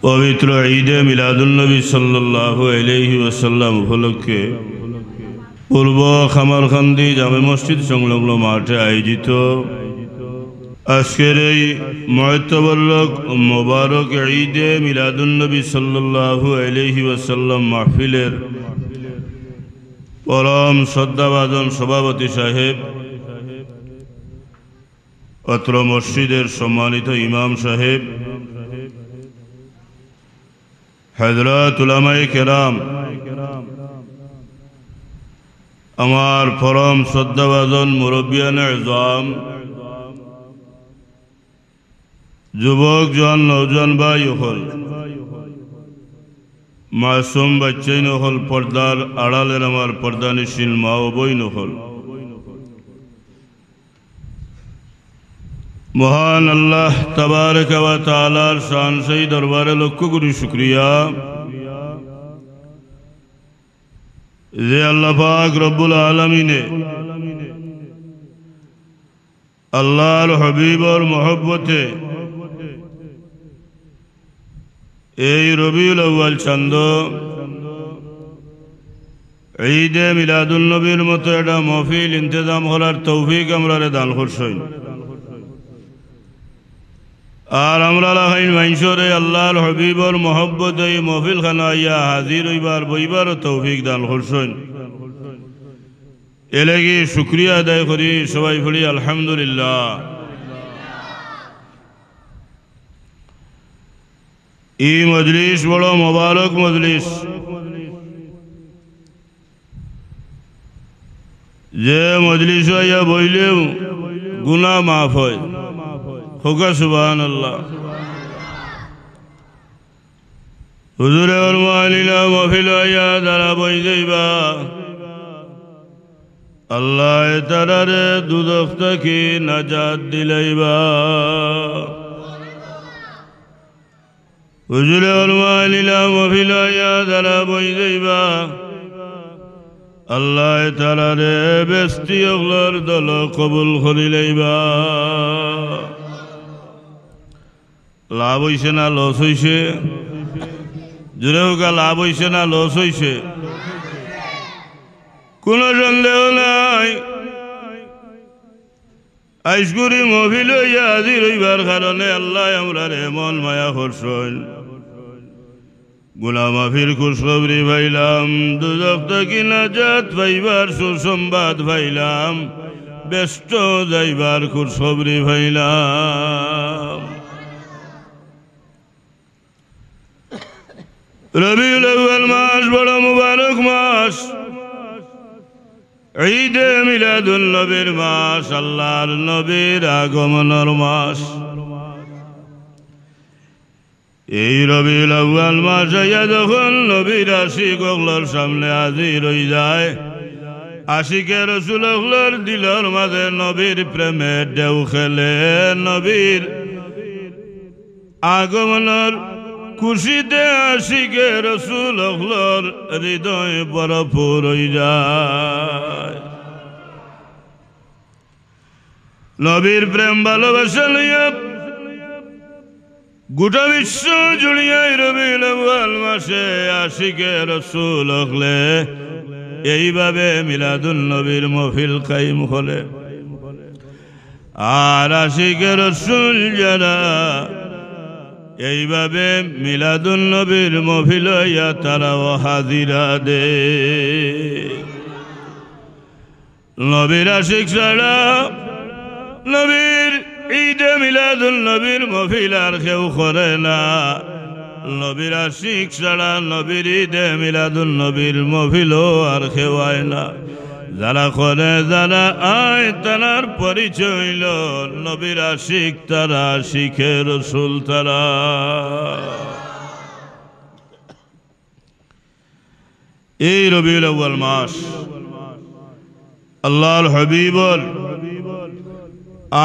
পবিত্র ঈদে মিলাদুন্নবী সাল্লাল্লাহু আলাইহি ওয়াসাল্লাম উপলক্ষে পূর্ব খামারখান্দি জামে মসজিদ সংলগ্ন মাঠে আয়োজিত আজকের এই মুআত্তাবরক মোবারক ঈদে মিলাদুন্নবী সাল্লাল্লাহু আলাইহি ওয়াসাল্লাম মাহফিলের পরম শ্রদ্ধাভাজন সভাপতি সাহেব, অত্র মসজিদের সম্মানিত ইমাম সাহেব, হযরত উলামায়ে কেরাম, আমার পরম শ্রদ্ধাভাজন মুরব্বিয়ানে আযম, যুবক জওয়ান নওজোয়ান ভাই হল, মাসুম বাচ্চাইন হল, পর্দার আড়ালের আমার পর্দানিশীল মা ও বইন হল, মহান আল্লাহ তাবারক ওয়া তাআলার শান সেই দরবারে লক্ষ কোটি শুকরিয়া যে আল্লাহ পাক রব্বুল আলামিনে আল্লাহর হাবিবর মহব্বতে এই রবিউল আউয়াল চাঁদ ঈদে মিলাদুন্নবীর মতো একটা মাহফিল ইন্তজাম করার তৌফিক আমরা দান করছেন। আর আমরা লাগাইন মাইনসরে আল্লাহর হাবিবর মহব্বত এই মাহফিল খানা ইয়া হাজির হইবার বইবার তৌফিক দান করছেন। এলাকি শুকরিয়া আদায় করি, সবাই বলি আলহামদুলিল্লাহ। এই মজলিস বড় মোবারক মজলিস, যে মজলিস ইয়া বইলেও গুনাহ মাফ হয়। হোকা সুবহানাল্লাহ। হুজুরে ফরমাইলা মাহফিল ইয়া যারা বই যাইবা আল্লাহ তাআলারে দুজখ থেকে নাজাত দিলাইবা। হুজুরে ফরমাইলা মাহফিল ইয়া যারা বই যাইবা আল্লাহ তাআলারে বেস্তি ওগলার দল কবুল করিলাইবা। লাভ হইছে না লস হইছে? জোরে হোকা, লাভ হইছে না লস হইছে? কোন সন্দেহ নাই। আইসগুরি মহফিল হইয়া হাজির হইবার কারণে আল্লাহ আমরার এমন মায়া করছেন। গুনাহ মাফির খুশখবরি পাইলাম, দুজখ থেকে নাজাত পাইবার সুসংবাদ পাইলাম, ব্যস্ত যাইবার খুশখবরি পাইলাম। রবিউল আউয়াল মাস বড় মুবারক মাস, ঈদে মিলাদুন নবীর মাস, আল্লাহর নবীর আগমনের মাস। এই রবিউল আউয়াল মাস আইয়া যখন নবীর আশিক ওগলার সামনে হাজির হয়ে যায়, আশিকে রাসূল ওগলার দিলের মাঝে নবীর প্রেমের ঢেউ খেলে, নবীর আগমনের খুশিতে আশিকে রাসূল ওগলার হৃদয় ভরপুর হয়ে যায়। নবীর প্রেম ভালোবাসা লইয়া গোটা বিশ্ব জুড়িয়াই রবিউল আউয়াল মাসে আশিকে রাসূল ওগলে এইভাবে মিলাদুন নবীর মাহফিল কায়েম হলে। আর আশিকে রাসূল যারা এইভাবে মিলাদুন নবীর মাহফিল ইয়া তারাও হাজিরা দে। নবীর আশিক ছাড়া নবীর ঈদে মিলাদুন নবীর মাহফিল আর কেউ করে না। নবীর আশিক ছাড়া নবীর ঈদে মিলাদুন নবীর মাহফিলও আর কেউ আয় না। যারা করে যারা আয় তার পরিচয় হইল নবীর আশিক, তারা আশিকে রাসূল তারা। এই রবিউল আউয়াল মাস আল্লাহর হাবিবর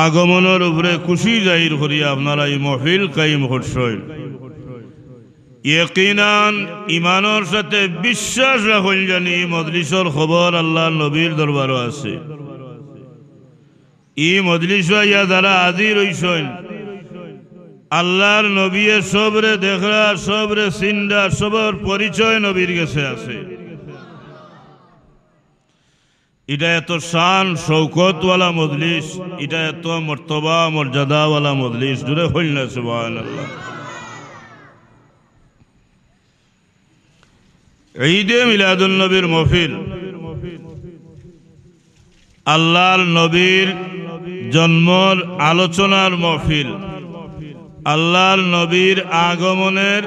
আগমনের উপরে খুশি জাহির করিয়া আপনারা এই মাহফিল কায়েম করছেন। ইয়াকিনান ইমানের সাথে বিশ্বাস রাখুন জানি মজলিসের খবর আল্লাহর নবীর দরবারও আছে। এই মজলিস ইয়া যারা হাজির হইছেন আল্লাহর নবী সবরে দেখরা সবরে সিন্দা সবর পরিচয় নবীর কাছে আছে এটা এত শান শৌকতওয়ালা মজলিস এটা এত মর্তবা মর্যাদাওয়ালা মজলিস জুড়ে হইল না সুবহানাল্লাহ ঈদে মিলাদুন নবীর মাহফিল আল্লাহর নবীর জন্মর আলোচনার মাহফিল আল্লাহর নবীর আগমনের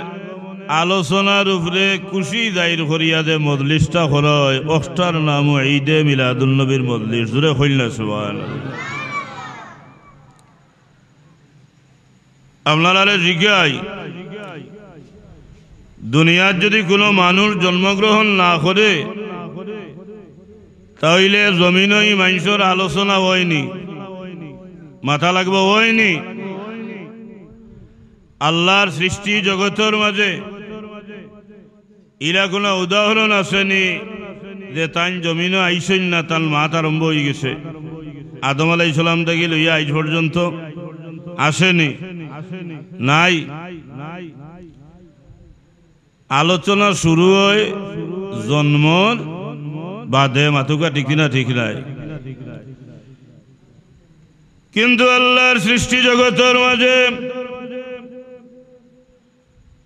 আলোচনার উপরে খুশি জাহির করিয়া যে মজলিসটা হয় ওটার নাম ঈদে মিলাদুন নবীর মজলিস জুড়ে হইল না সুবহানাল্লাহ আপনারা জিজ্ঞাই দুনিয়ার যদি কোনো মানুষ জন্মগ্রহণ না করে তাহলে জমিনই মানুষের আলোচনা হয়নি মাথা লাগবে হয়নি আল্লাহর সৃষ্টি জগতের মাঝে ইরা কোনো উদাহরণ আসেনি যে তাই জমিনও আইসেন না তার মাত আরম্ভ হয়ে গেছে আদম আলাইহিস সালাম থেকে লইয়া আজ পর্যন্ত আসেনি নাই আলোচনা শুরু হয় জন্মর বাদে মাতুকা ঠিক না ঠিক নাই কিন্তু আল্লাহর সৃষ্টি জগতের মাঝে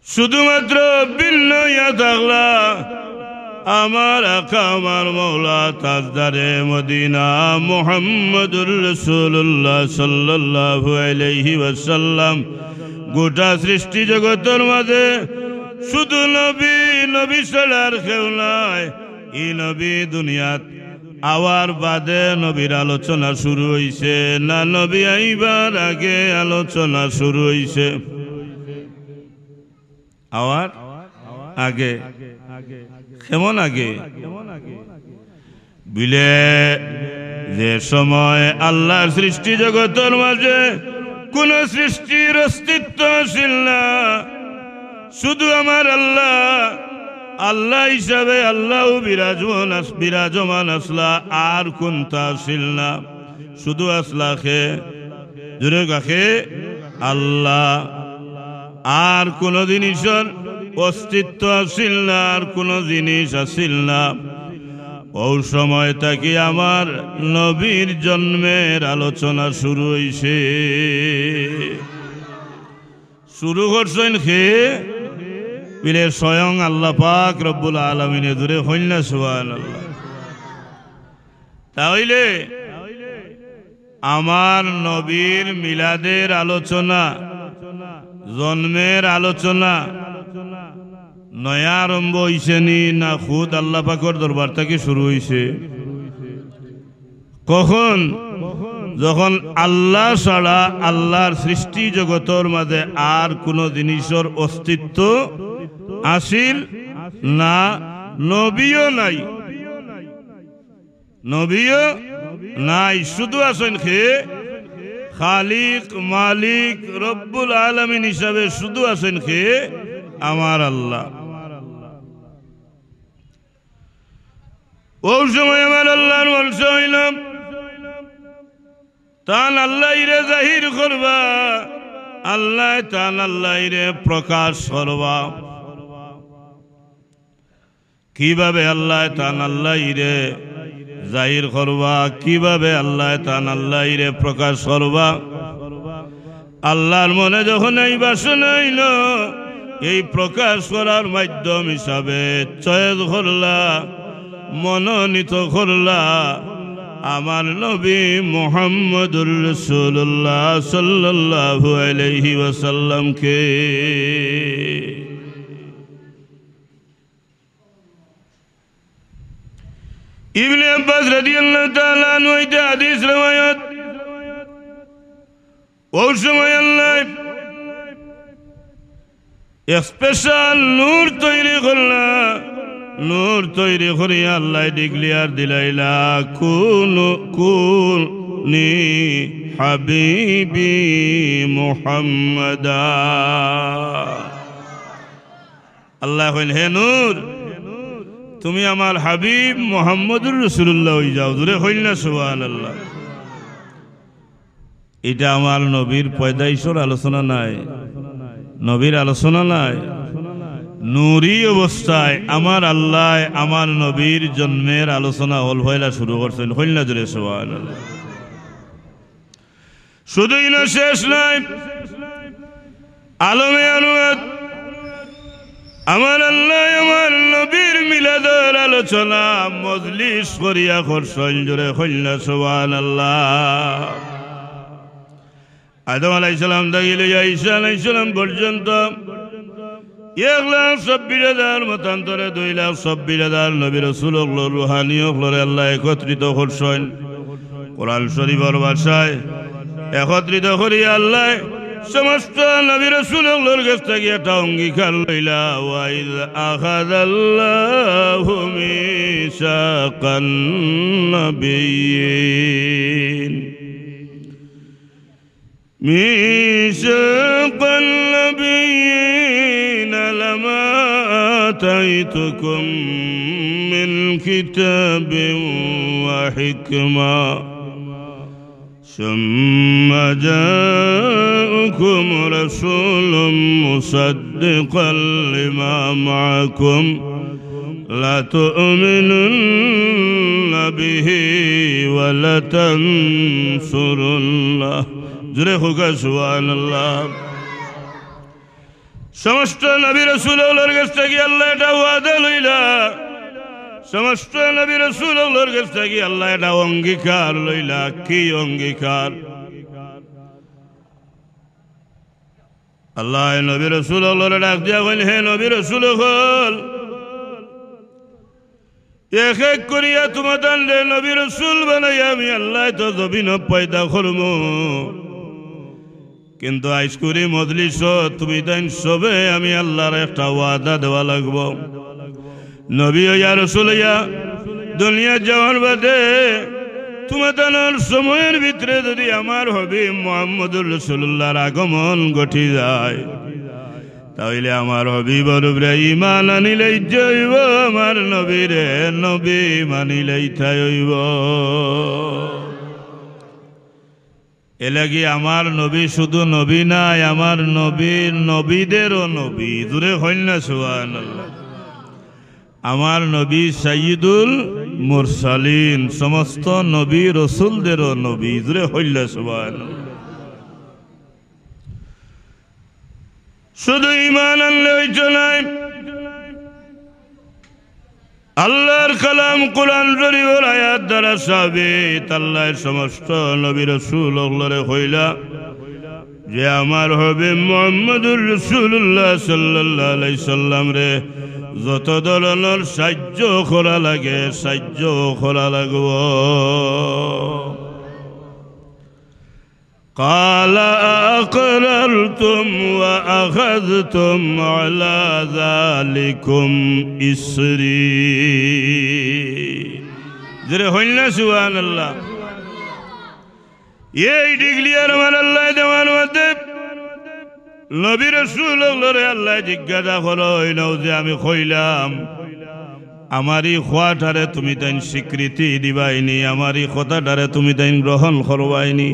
শুধুমাত্র ভিন্ন ইয়া থাকলা আমার আকা আমার মৌলা তাজদারে মদিনা মুহাম্মদুর রাসূলুল্লাহ সাল্লাল্লাহু আলাইহি ওয়াসাল্লাম গোটা সৃষ্টি জগতের মাঝে শুধু নবী নবী ছাড়ার কেউ নাই এই নবী দুনিয়াত আওয়ার বাদে নবীর আলোচনা শুরু হইছে না নবী আইবার আগে আলোচনা শুরু হইছে আওয়ার আগে কেমন আগে বিলে যে সময় আল্লাহর সৃষ্টি জগতের মাঝে কোন সৃষ্টির অস্তিত্ব ছিল না শুধু আমার আল্লাহ আল্লাহ হিসাবে আল্লাহ বিরাজমান আসলা আর কোনটা ছিল না শুধু আসলা খে জোরে কাকে আল্লাহ আর কোন জিনিসের অস্তিত্ব আসিল না আর কোন জিনিস আসিল না ওই সময় থেকে আমার নবীর জন্মের আলোচনা শুরু হইছে শুরু করছেন খে বিলে স্বয়ং আল্লাহ পাক রব্বুল আলামিনে দূরে হইল না সুবহানাল্লাহ তাহলে আমার নবীর মিলাদের আলোচনা জন্মের আলোচনা নয়া আরম্ভ হইছে নি না খুদ আল্লাহ পাকের দরবার থেকে শুরু হইছে কখন যখন আল্লাহ ছাড়া আল্লাহর সৃষ্টি জগতের মাঝে আর কোন জিনিসের অস্তিত্ব আসিল না নবীও নাই নবীও নাই শুধু আছেন খে খালিক মালিক রব্বুল আলামিন হিসাবে শুধু আছেন খে আমার আল্লাহ ওই সময় আমার আল্লাহর বংশ হইলাম তান আল্লাহ রে জাহির করবা আল্লাহ তান আল্লাহ রে প্রকাশ করবা কিভাবে আল্লাহ তান আল্লাহ রে জাহির করবা কিভাবে আল্লাহ তান আল্লাহ রে প্রকাশ করবা আল্লাহর মনে যখন এই বাসনা হইল এই প্রকাশ করার মাধ্যম হিসাবে চয়েস করলা মনোনীত করলা আমার নবী মুহাম্মদুর রাসূলুল্লাহ সাল্লাল্লাহু আলাইহি ওয়াসাল্লামকে ইবনে আব্বাস রাদিয়াল্লাহু তাআলা আনহু এটা হাদিস রওয়ায়াত ওই সময় আল্লাহ স্পেশাল নূর তৈরি করলা নূর তৈরি করে আল্লাহ ডিক্লিয়ার দিলাইলা কুনি হাবিবি মুহাম্মাদা আল্লাহ কইল হে নূর তুমি আমার হাবিব মুহাম্মদুর রাসূলুল্লাহ হই যাও জোরে হইল না সুবহানাল্লাহ এটা আমার নবীর পয়দাইশের আলোচনা নাই নবীর আলোচনা নাই নূরি অবস্থায় আমার আল্লাহ আমার নবীর জন্মের আলোচনা হল হইলা শুরু করছেন হইল জোরে সুবহানাল্লাহ শুধুই না শেষ নাই আলমে আনুয়াত আমার আল্লাহ আমার নবীর মিলাদের আলোচনা মজলিস করিয়া করছেন জোরে হইল সুবহানাল্লাহ আদম আলাইহিস সালাম থেকে ঈসা আলাইহিস সালাম পর্যন্ত 1,26,000 মতান্তরে 2,26,000 নবী রাসূলুল্লাহ রূহানী হলরে আল্লাহ একত্রিত করছেন কোরআন শরীফের ভাষায় একত্রিত করিয়া আল্লাহ সমস্ত নবী রাসূলুল্লাহর কাছ থেকে একটা অঙ্গীকার লইলা ওয়াইদ আখাযাল্লাহু মিসাকান নাবিয়্যিন মিসাকান নাবিয়্যিন লামা আতাইতুকুম মিন কিতাবিন ওয়া হিকমা ثم جاءكم رسول مصدقا لما معكم لتؤمنن به ولتنصرنه جريخك سبحان الله সমস্ত নবী রাসূলুল্লাহর কাছ থেকে আল্লাহ এটা ওয়াদা লইলা সমস্ত নবী রাসূলুল্লাহর কাছ থেকে আল্লাহ এটা অঙ্গীকার লইলা কি অঙ্গীকার আল্লাহ নবী রাসূলুল্লাহর ডাক দিয়া কইল হে নবী রাসূলগণ এক এক করিয়া তোমাদের নবী রাসূল বানাই আমি আল্লাহ তো জমিন পয়দা করবো কিন্তু আজ করি মজলিস তুমি তাই সবে আমি আল্লাহর একটা ওয়াদা দেওয়া লাগবো নবী ইয়া রাসূল ইয়া দুনিয়া যাওয়ার বাদে তোমাদের সময়ের ভিতরে যদি আমার হাবিব মুহাম্মদুর রাসূলুল্লাহর আগমন ঘটি যায় তাহলে আমার হাবিবের উপরে ঈমান আনিলেই যাইব আমার নবীরে নবী মানিলেই থাইব এলাকি আমার নবী শুধু নবী নাই আমার নবীর নবীদেরও নবী জোরে হইল না সুবহানাল্লাহ আমার নবী সাইয়্যিদুল মুরসালিন সমস্ত নবী রাসূলদেরও নবী জোরে হইল সুবহানাল্লাহ শুধু ঈমান আনলে হইতো না আল্লাহর কালাম কোরআন শরীফের আয়াত দ্বারা সাবিত আল্লাহর সমস্ত নবী রাসূলুল্লাহরে কইলা যে আমার হাবিব মুহাম্মদুর রাসূলুল্লাহ সাল্লাল্লাহু আলাইহি সাল্লাম রে যত ধরনের সাহায্য করা লাগে সাহায্য করা লাগব قال أقررتم وأخذتم على ذلكم إصري جري هلنا سبحان الله এই ডিগ্লিয়ার আমার আল্লাহ দেওয়ার মধ্যে নবী রাসূলুল্লাহর আল্লাহ জিজ্ঞাসা করো এই নাও যে আমি কইলাম আমারই খোয়াটারে তুমি তাই স্বীকৃতি দিবাইনি আমারই কথাটারে তুমি তাই গ্রহণ করবাইনি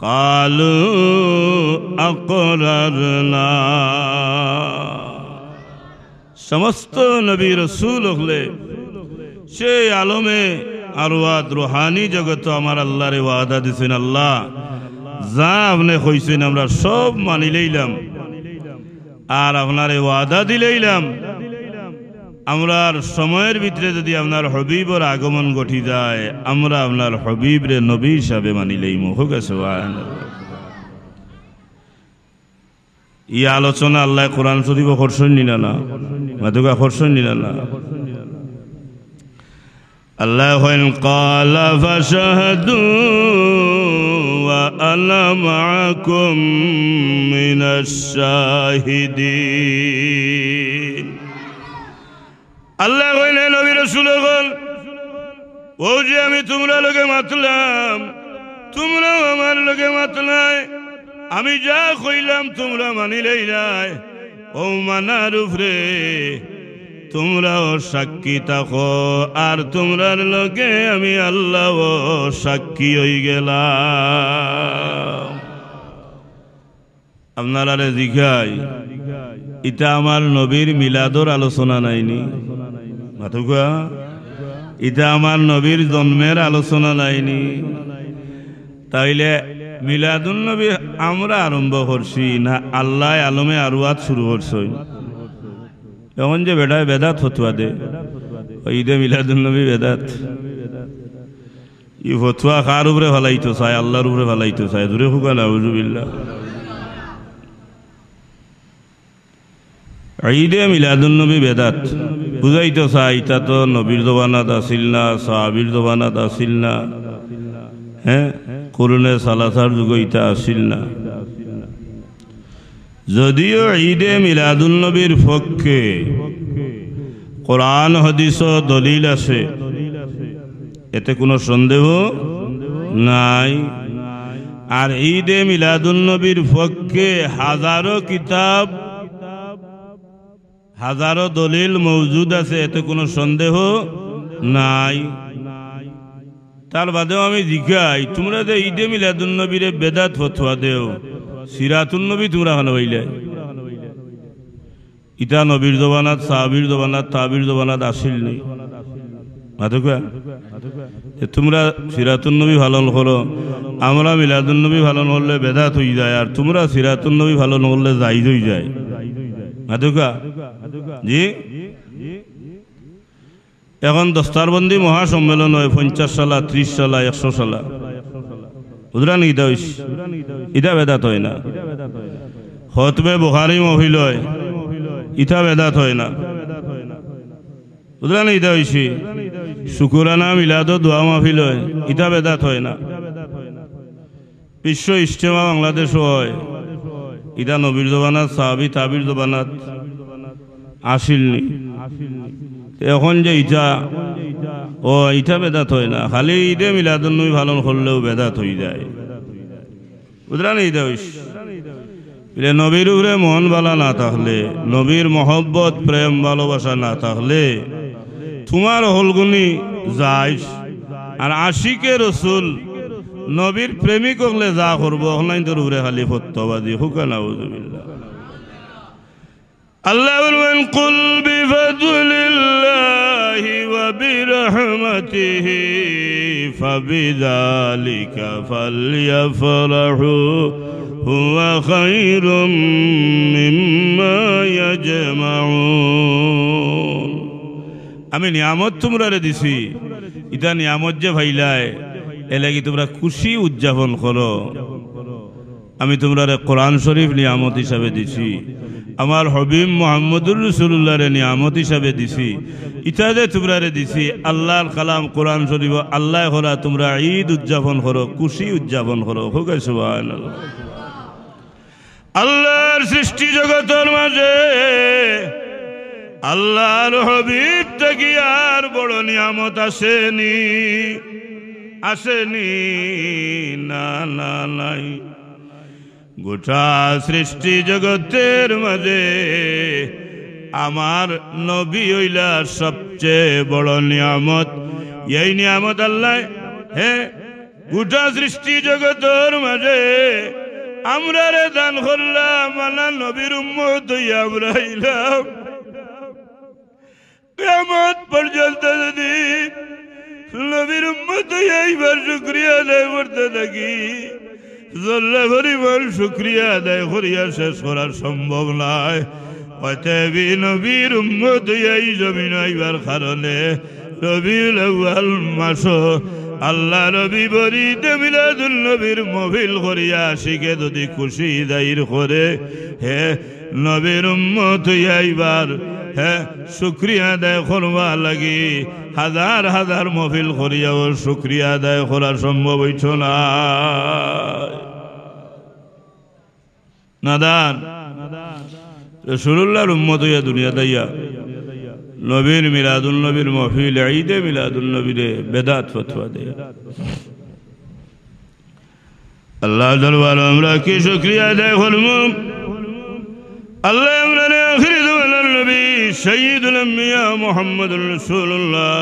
قالوا أقررنا সমস্ত নবী রাসূল হলে সেই আলমে আরওয়াত রুহানি জগত আমার আল্লাহর ওয়াদা দিছেন আল্লাহ যা আপনি কইছেন আমরা সব মানি লইলাম আর আপনার ওয়াদা দিলাম আমরা সময়ের ভিতরে যদি আপনার হাবিবের আগমন ঘটি যায় আমরা আপনার হাবিবরে নবী হিসাবে মানি লইমু হোক সুবহানাল্লাহ এই আলোচনা আল্লাহ কোরআন শরীফ করছেন নিনা না মাদুকা করছেন নিনা না আল্লাহ কইন ক্বালা ফাশহাদু ওয়া আনা মাআকুম মিনাশ শাহিদিন আল্লাহ কইলেন নবী রাসূলগণ ও যে আমি তোমরা লগে মাতলাম তোমরাও আমার লগে মাতলাই আমি যা কইলাম তোমরা মানিলেই নাই ও মানার উপরে তোমরাও সাক্ষী থাকো আর তোমরার লগে আমি আল্লাহ সাক্ষী হই গেলাম আপনারা জিজ্ঞাই ইটা আমার নবীর মিলাদর আলোচনা নাইনি মাথুকা ইটা আমার নবীর জন্মের আলোচনা নাইনি তাইলে মিলাদুন নবী আমরা আরম্ভ করছি না আল্লাহ আলমে আরওয়াত শুরু করছে এখন যে বেটায় বেদাত ফতুয়া দে ঈদে মিলাদুন নবী বেদাত ই ফতুয়া কার উপরে ভালাইতো চায় আল্লাহর উপরে ভালাইতো চায় দূরে হুকা নাউজুবিল্লাহ ঈদে মিলাদুন নবী বেদাত বুঝাইতো চায় ইটা তো নবীর জবানাত আসিল না সাহাবীর জবানাত আসিল না হ্যাঁ করুণে সালাসার যুগ ইটা আসিল না যদিও ঈদে মিলাদুন নবীর পক্ষে কোরআন হাদিস দলিল আছে এতে কোনো সন্দেহ নাই আর ঈদে মিলাদুন নবীর পক্ষে হাজারো কিতাব হাজারো দলিল মওজুদ আছে এতে কোনো সন্দেহ নাই তার বাদেও আমি জিজ্ঞাই তোমরা যে ঈদে মিলাদুন নবীরে বেদাত ফতোয়া দেও সিরাতুন নবী তোমরা কেন হইলে ইটা নবীর জবানাত সাহাবীর জবানাত তাবির জবানাত আসিল নেই মাথুকা তোমরা সিরাতুন নবী পালন করো আমরা মিলাদুন নবী পালন করলে বেদাত হয়ে যায় আর তোমরা সিরাতুন নবী পালন করলে জায়েজ হয়ে যায় মাথুকা জি এখন দস্তারবন্দি মহাসম্মেলন হয় 50 সালা 30 সালা 100 সালা বুঝলেন ইটা হইস ইটা বেদাত হয় না খতবে বুখারী মহফিল হয় ইটা বেদাত হয় না বুঝলেন ইটা হইছি শুকুরানা মিলাদ দোয়া মাহফিল হয় ইটা বেদাত হয় না বিশ্ব ইজতেমা বাংলাদেশ হয় ইটা নবীর জবানাত সাহাবী তাবির জবানাত আসিলনি এখন যে ইটা ও ইটা বেদাত হয় না খালি ঈদে মিলাদুন নবী পালন করলেও বেদাত হয়ে যায় বুঝলেন ইটা হইস নবীর উপরে মন বালা না থাকলে নবীর মহব্বত প্রেম ভালোবাসা না থাকলে তোমার হলগুনি যাইস আর আশিকে রসুল নবীর প্রেমিক হলে যা করবো অনলাইন তোর উপরে খালি ফতোয়াবাজি হুকা নাউজুবিল্লাহ আল্লাহ বলবেন কুল বিফাদলিল্লাহি ওয়া বিরহমাতিহি ফাবিযালিকা ফালইফরাহু হুয়া খায়রুম মিম্মা ইয়াজমাউন আমি নিয়ামত তোমরারে দিছি ইটা নিয়ামত যে ভাইলায় এলাকি তোমরা খুশি উদযাপন করো আমি তোমরারে কোরআন শরীফ নিয়ামত হিসাবে দিছি আমার হবিব মুহাম্মদুর রাসূলুল্লাহরে নিয়ামত হিসাবে দিছি ইটা যে তোমরারে দিছি আল্লাহর কালাম কোরআন শরীফ আল্লাহ করা তোমরা ঈদ উদযাপন করো খুশি উদযাপন করো হুকা সুবহানাল্লাহ আল্লাহর সৃষ্টি জগতের মাঝে আল্লাহর হবিব থেকে আর বড় নিয়ামত আসেনি আসেনি না না নাই গোটা সৃষ্টি জগতের মাঝে আমার নবী হইলা সবচেয়ে বড় নিয়ামত এই নিয়ামত আল্লাহ হ্যাঁ গোটা সৃষ্টি জগতের মাঝে আমরা রে দান করলাম আল্লাহ নবীর উম্মত হইয়া আমরা হইলাম কিয়ামত পর্যন্ত যদি নবীর উম্মত হইয়া এইবার শুকরিয়া আদায় করতে থাকি জল্লা পরিমাণ শুকরিয়া আদায় করিয়া শেষ করা সম্ভব নয় অতএব নবীর উম্মত হইয়া এই জমিন আইবার কারণে রবিউল আউয়াল মাস আল্লাহ রবি বরিতে মিলাদুন নবীর মহফিল করিয়া আশিকে যদি খুশি জাহির করে হে নবীর উম্মত হইয়া এইবার হ্যাঁ শুকরিয়া আদায় করবা লাগি হাজার হাজার মহফিল করিয়াও শুকরিয়া আদায় করা সম্ভব হইছ না নাদান রাসূলুল্লাহর উম্মত হইয়া দুনিয়া দাইয়া নবীর মিলাদুন নবীর মহফিল ঈদে মিলাদুন নবীরে বেদাত ফতোয়া দেয় আল্লাহ দরবারে আমরা কি শুকরিয়া আদায় করব আল্লাহ আমরা আখির জামানার নবী সাইয়্যিদুল আম্বিয়া মুহাম্মদুর রাসূলুল্লাহ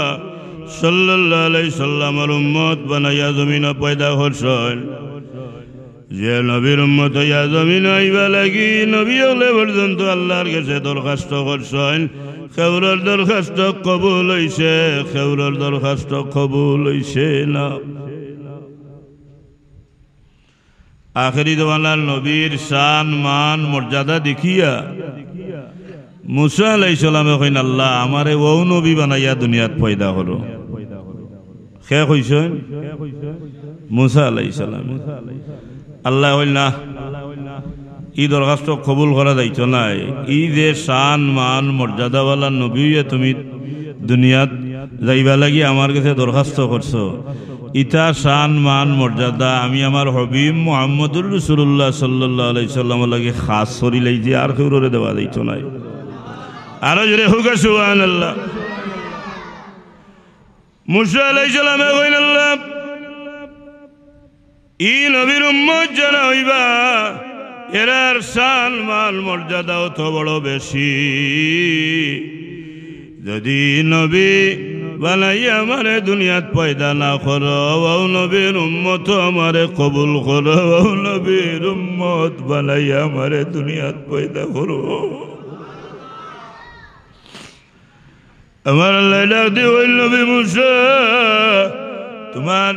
সাল্লাল্লাহু আলাইহি সাল্লামের উম্মত বানায়া জমিনে পয়দা করছেন যে নবীর উম্মত হইয়া জমিন আইবা লাগি নবী হলে পর্যন্ত আল্লাহর কাছে দরখাস্ত করছেন খেউরের দরখাস্ত কবুল হইছে খেউরের দরখাস্ত কবুল হইছে না আখেরি জমানার নবীর শান মান মর্যাদা দেখিয়া মুসা আলাইহিস সালামে কইন আল্লাহ আমারে ও নবী বানাইয়া দুনিয়াত পয়দা করো কে কইছেন মুসা আলাইহিস সালাম আল্লাহ হইল না ই দরখাস্ত কবুল করা যাইতো না ই যে শান মান মর্যাদাওয়ালা নবী তুমি দুনিয়াত যাইবা লাগি আমার কাছে দরখাস্ত করছো ইতা শান মান মর্যাদা আমি আমার হবিব মুহাম্মদুর রাসূলুল্লাহ সাল্লাল্লাহু আলাইহি সাল্লাম লাগি খাস করি লাই যে আর কাউরে দেওয়া যাইতো না আরো জোরে হোক সুবহানাল্লাহ মুসা আলাইহিস সালামে কইলেন আল্লাহ ই নবীর উম্মত যারা হইবা এরার শান মান মর্যাদা অত বড় বেশি যদি নবী বানাইয়া আমারে দুনিয়াত পয়দা না করো ও নবীর উম্মত আমারে কবুল করো ও নবীর উম্মত বানাইয়া আমারে দুনিয়াত পয়দা করো আমার আল্লাহ ডাক দিয়ে বলল নবী মুসা তোমার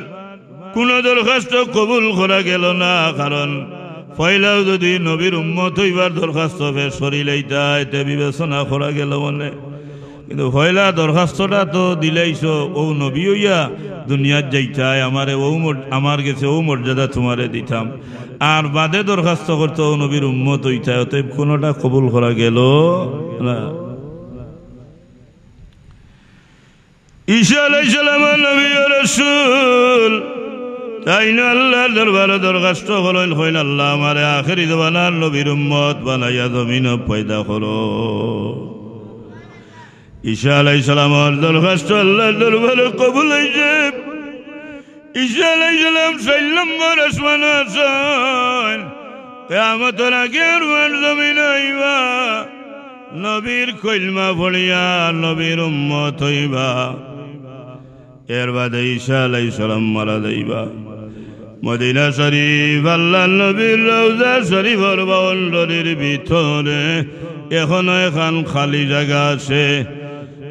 কোন দরখাস্ত কবুল করা গেল না কারণ পয়লাও যদি নবীর উম্মত হইবার দরখাস্ত পেশ করিলেইতা এতে বিবেচনা করা গেল মনে কিন্তু পয়লা দরখাস্তটা তো দিলেইছ ও নবী হইয়া দুনিয়াত যাইতাই আমারে ও আমার কাছে ও মর্যাদা তোমারে দিতাম আর বাদে দরখাস্ত করতে ও নবীর উম্মত হইতাই অতএব কোনোটা কবুল করা গেল না ঈসা আলাইহিস সালাম নবী ও রাসূল তাই না আল্লাহর দরবারে দরখাস্ত করলেন কইন আল্লাহ আমারে আখেরি জমানার নবীর উম্মত বানাইয়া জমিন পয়দা করো ঈসা আলাইহিস সালামের দরখাস্ত আল্লাহর দরবারে কবুল হইছে ঈসা আলাইহিস সালাম 4 নম্বর আসমানে আছেন কিয়ামতের আগে রুয়ার জমিন আইবা নবীর কলমা পড়িয়া নবীর উম্মত হইবা এর বাদে ঈসা আলাইহিস সালাম মারা যাইবা মদিনা শরীফ আল্লাহ নবীর রওজা শরীফের বাউন্ডারির ভিতরে এখনো এখন খালি জায়গা আছে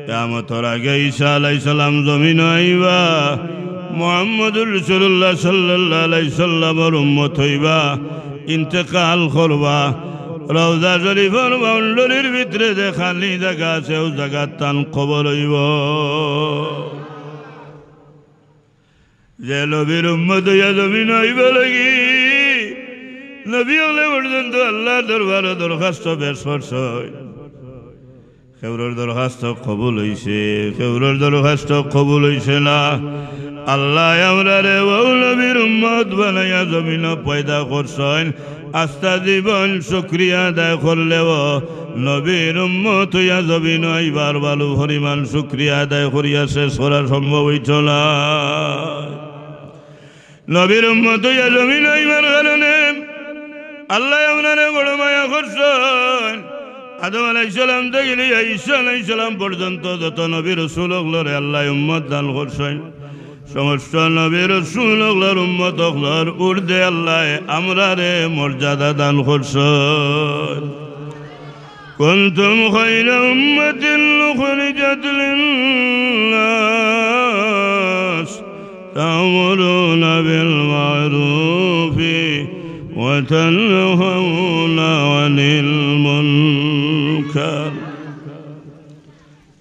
কিয়ামতের আগে ঈসা আলাইহিস সালাম জমিন আইবা মুহাম্মদুর রাসূলুল্লাহ সাল্লাল্লাহু আলাইহি সাল্লামের উম্মত হইবা ইন্তেকাল করবা রওজা শরীফের বাউন্ডারির ভিতরে যে খালি জায়গা আছে ও জায়গার তান কবর হইব যে নবীর উম্মত হইয়া জমিন আইবা লাগি নবী হলে পর্যন্ত আল্লাহর দরবারে দরখাস্ত পেশ করছে কেউরের দরখাস্ত কবুল হইছে কেউরের দরখাস্ত কবুল হইছে না আল্লাহ আমরারে ও নবীর উম্মত বানাইয়া জমিন পয়দা করছেন আস্থা জীবন শুকরিয়া আদায় করলেও নবীর উম্মত হইয়া জমিন আইবার ভালো পরিমাণ শুকরিয়া আদায় করিয়া শেষ করা সম্ভব হইত না নবীর উম্মত হইয়া জমিন আইবার কারণে আল্লাহ আপনারে বড় মায়া করছেন আদম আলাইহিস সালাম থেকে ঈসা আলাইহিস সালাম পর্যন্ত যত নবী রাসূলগুলোরে আল্লাহ উম্মত দান করছেন সমস্ত নবী রাসূলগুলোর উম্মত হলর উর্দে আল্লাহ আমরারে মর্যাদা দান করছেন কুনতুম খায়রা উম্মাতিন উখরিজাত লিন-নাস তা'মুরুনা বিল মা'রুফি ওয়া তানহাউনা আনিল মুনকার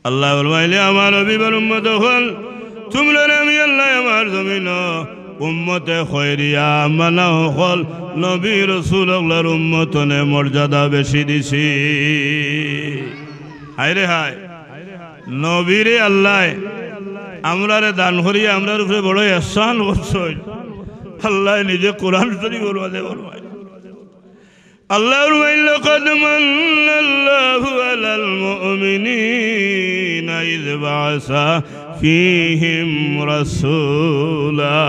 আল্লাহ বলবাইলে আমার নবীর উম্মত হল তোমরা আমি আল্লাহ আমার জমিন উম্মতে খয়রিয়া মানা হল নবী রাসূলুল্লাহর উম্মতনে মর্যাদা বেশি দিছি হায়রে হায় নবীরে আল্লাহ আমরারে দান করিয়া আমরার উপরে বড় ইহসান করছেন আল্লাহ নিজে কোরআন শরীফের মধ্যে বলবাই আল্লাহ লাকাদ মান্নাল্লাহু আলাল মুমিনিনা ইয বা'সা ফীহিম রাসূলা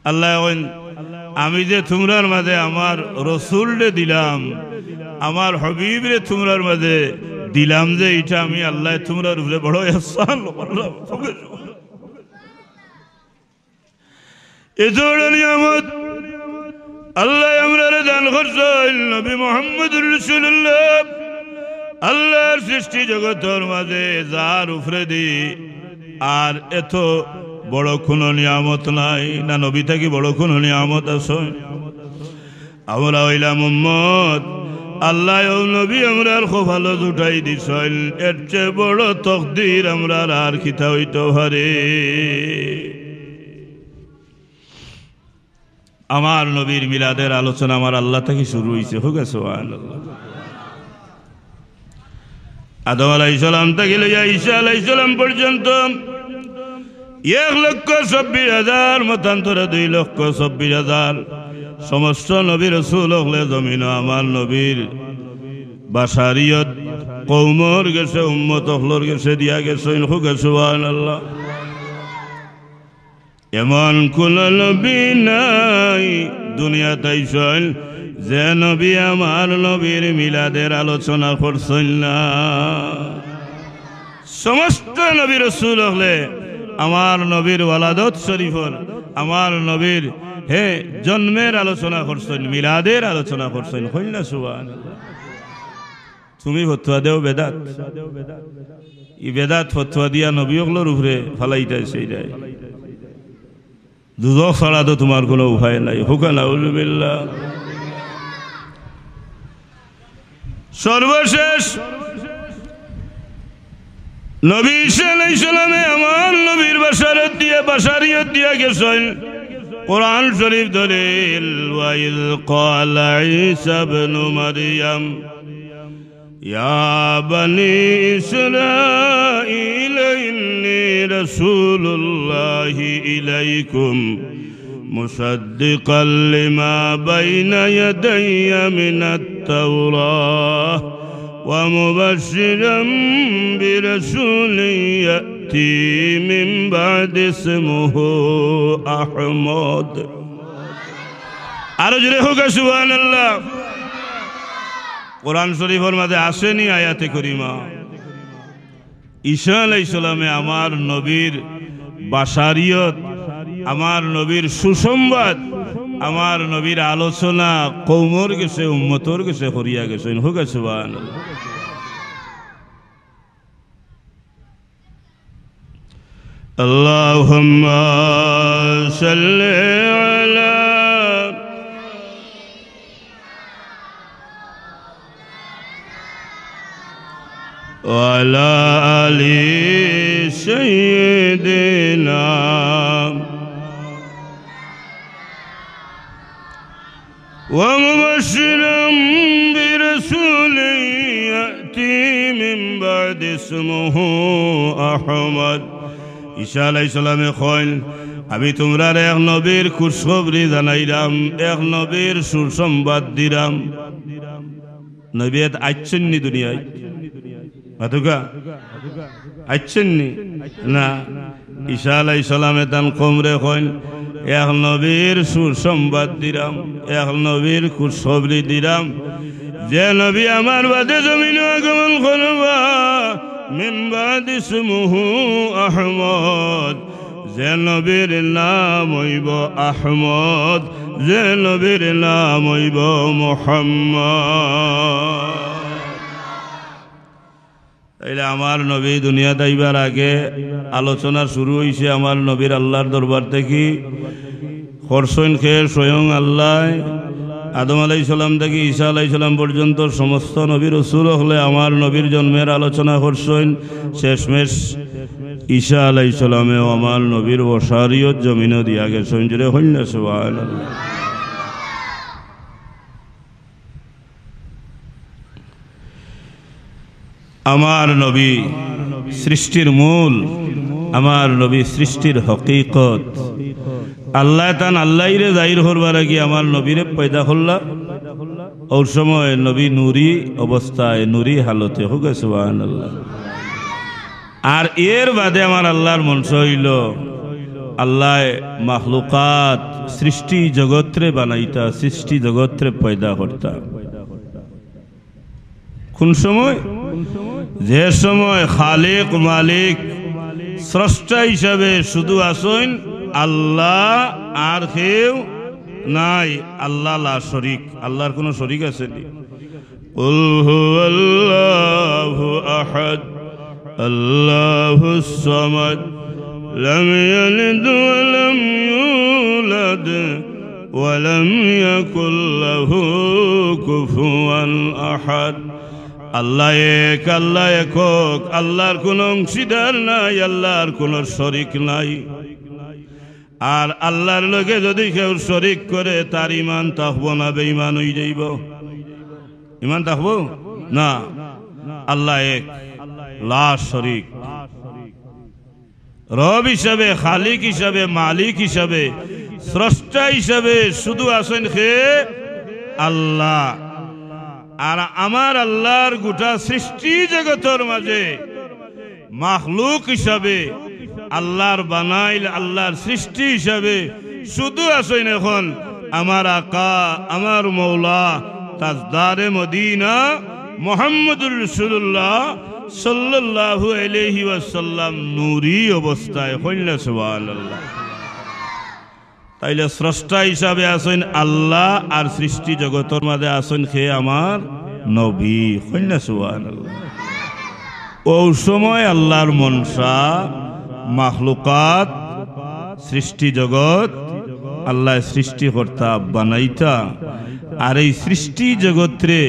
আল্লাহ আমি যে তোমরার মাঝে আমার রাসূলকে দিলাম আমার হাবিবরে তোমরার মাঝে দিলাম যে এটা আমি আল্লাহ তোমরার উপরে বড় ইহসান করলাম এত বড় নিয়ামত আল্লাহ আমরারে দান করছেন নবী মুহাম্মদুর রাসূলুল্লাহ আল্লাহর সৃষ্টি জগতের মাঝে যার উপরে দি আর এত বড় কোনো নিয়ামত নাই না নবী থেকে বড় কোনো নিয়ামত আছে আমরা হইলাম উম্মত আল্লাহ ও নবী আমরার খুব ভালো উঠাই দিছেন এর চেয়ে বড় তকদির আমরা আর কিতা হইতে পারে আমার নবীর মিলাদের আলোচনা আমার আল্লাহ থেকে শুরু হয়েছে হোক সুবহানাল্লাহ আদম আলাইহিস সালাম থেকে লইয়া ঈসা আলাইহিস সালাম পর্যন্ত 1,26,000 মতান্তরে 2,26,000 সমস্ত নবী রাসূল হলে জমিন আমার নবীর বাশারিয়ত কওমর গেছে উম্মত হলর গেছে দিয়া গেছে হোক সুবহানাল্লাহ এমন কোন নবী নাই দুনিয়াতে আইছেন যে নবী আমার নবীর মিলাদের আলোচনা করছেন না সমস্ত নবী রাসূল হলে আমার নবীর ওয়ালাদত শরীফর আমার নবীর হে জন্মের আলোচনা করছেন মিলাদের আলোচনা করছেন হইল না সুবহানাল্লাহ তুমি ফতোয়া দেও বেদাত ই বেদাত ফতোয়া দিয়া নবী হলর উপরে ফালাইতাই সেইটাই দুজখ ছাড়া তো তোমার কোনো উপায় নাই হুকা নাউযুবিল্লাহ সর্বশেষ নবী ঈসা আলাইহিস সালামে আমার নবীর বাশারিয়ত দিয়া গেছেন কোরআন শরীফ দলিল ওয়া ইয ক্বালা ঈসা ইবনু মারইয়াম ইয়া বনি ইসরাঈল ইন্নী রাসূলুল্লাহি ইলাইকুম মুসাদ্দিকাল লিমা বাইনা ইয়াদাইয়া মিনাত তাওরাহ ওয়া মুবাশশিরাম বিরাসূলিন ইয়াতি মিন বা'দি ইসমুহু আহমদ আরো জোরে হোক সুবহানাল্লাহ কোরআন শরীফের মাঝে আসেনি আয়াতে করিমা ঈসা আলাইহিস সালামে আমার নবীর বাশারিয়ত আমার নবীর সুসংবাদ আমার নবীর আলোচনা কওমর গেছে উম্মতর গেছে করিয়া গেছেন হোক সুবহানাল্লাহ আল্লাহুম্মা সাল্লি আলা وعلى آل سيدنا ومبشرا برسول يأتي من بعد اسمه أحمد ঈসা আলাইহিস সালামে কইল আমি তোমরা এক নবীর খুশখবরি জানাইলাম এক নবীর সুসংবাদ দিলাম নবীত আইছেননি দুনিয়ায় মাতুকা আইছেননি না ঈসা আলাইহিস সালামে তান কমরে কইল এক নবীর সুসংবাদ দিলাম এক নবীর খুশখবরি দিলাম যে নবী আমার বাদে জমিনে আগমন করবা মিন বাদি ইসমুহু আহমদ যে নবীর নাম হইব আহমদ যে নবীর নাম হইব মুহাম্মদ তাইলে আমার নবী দুনিয়াতে আইবার আগে আলোচনা শুরু হইছে আমার নবীর আল্লাহর দরবার থেকে করছেন খেয়ে স্বয়ং আল্লাহ আদম আলাইহিস সালাম থেকে ঈসা আলাইহিস সালাম পর্যন্ত সমস্ত নবী রাসূল হলে আমার নবীর জন্মের আলোচনা করছেন শেষমেশ ঈসা আলাইহিস সালামেও আমার নবীর বাশারিয়ত জমিনে দিয়া গেছেন জোরে হইল না সুবহানাল্লাহ আমার নবী সৃষ্টির মূল আমার নবী সৃষ্টির হকিকত আল্লাহ তান আল্লাহরে জাহির করবার আগে আমার নবীরে পয়দা করলা ওর সময় নবী নূরি অবস্থায় নূরি হালতে হোক সুবহানাল্লাহ আর এর বাদে আমার আল্লাহর মনসা হইল আল্লাহ মাখলুকাত সৃষ্টি জগৎরে বানাইতা সৃষ্টি জগৎরে পয়দা করতা কোন সময় যে সময় খালিক মালিক স্রষ্টা হিসাবে শুধু আসেন আল্লাহ আর কেউ নাই, আল্লাহ লা শরীক, আল্লাহর কোনো শরীক আছে নি? কুল হুয়াল্লাহু আহাদ আল্লাহুস সামাদ লাম ইয়ালিদ ওয়া লাম ইউলাদ ওয়া লাম ইয়াকুল লাহু কুফুয়ান আহাদ। আল্লাহ এক, আল্লাহ একক, আল্লাহর কোনো অংশীদার নাই, আল্লাহর কোনো শরীক নাই। আর আল্লাহর লগে যদি কেউ শরীক করে তার ইমান থাকবো না, বেঈমান হয়ে যাইব। ইমান থাকবো না। আল্লাহ এক, লা শরীক। রব হিসাবে, খালিক হিসাবে, মালিক হিসাবে, স্রষ্টা হিসাবে শুধু আছেন কে? আল্লাহ। আর আমার আল্লাহর গোটা সৃষ্টি জগতের মাঝে মাখলুক হিসাবে, আল্লাহর বানাইল, আল্লাহর সৃষ্টি হিসাবে শুধু আছেন এখন আমার আকা, আমার মৌলা তাজদারে মদিনা মুহাম্মদুর রাসূলুল্লাহ সাল্লাল্লাহু আলাইহি ওয়াসাল্লাম নূরি অবস্থায়। কইলা সুবহানাল্লাহ। তাইলে স্রষ্টা হিসাবে আছেন আল্লাহ, আর সৃষ্টি জগতের মাঝে আছেন কে? আমার নবী। কইলা সুবহানাল্লাহ। ওই সময় আল্লাহর মনসা মাখলুকাত, সৃষ্টি জগৎ আল্লাহ সৃষ্টিকর্তা বানাইতা, আর এই সৃষ্টি জগৎরে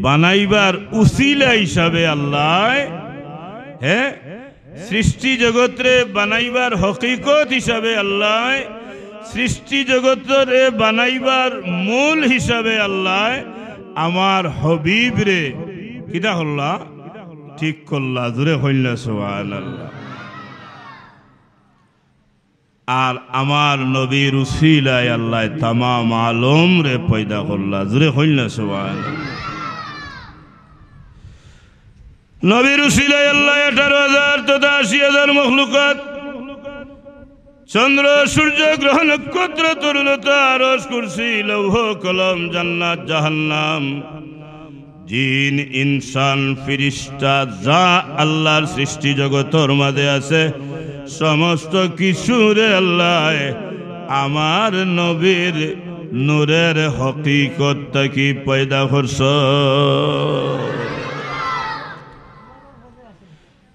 বানাইবার উসিলা হিসাবে আল্লাহ, হ্যাঁ, সৃষ্টি জগৎরে বানাইবার হকিকত হিসাবে আল্লাহ, সৃষ্টি জগৎরে বানাইবার মূল হিসাবে আল্লাহ আমার হবিব রে কিটা হল্লা ঠিক করলা। জোরে হইলা সুবহানাল্লাহ। আর আমার নবীর উসিলায় আল্লাহ তামাম আলম রে পয়দা করলা। জোরে হইলা সুবহানাল্লাহ। নবীর উসিলায় আল্লাহ 18,000 তথা 80,000 মখলুকাত, চন্দ্র সূর্য গ্রহ নক্ষত্র তরুলতা আরশ কুরসি লৌহ কলম জান্নাত জাহান্নাম জিন ইনসান ফিরিস্তা যা আল্লাহর সৃষ্টি জগতের মাঝে আছে সমস্ত কিছুরে আল্লাহ আমার নবীর নূরের হকিকত কি পয়দা করছ।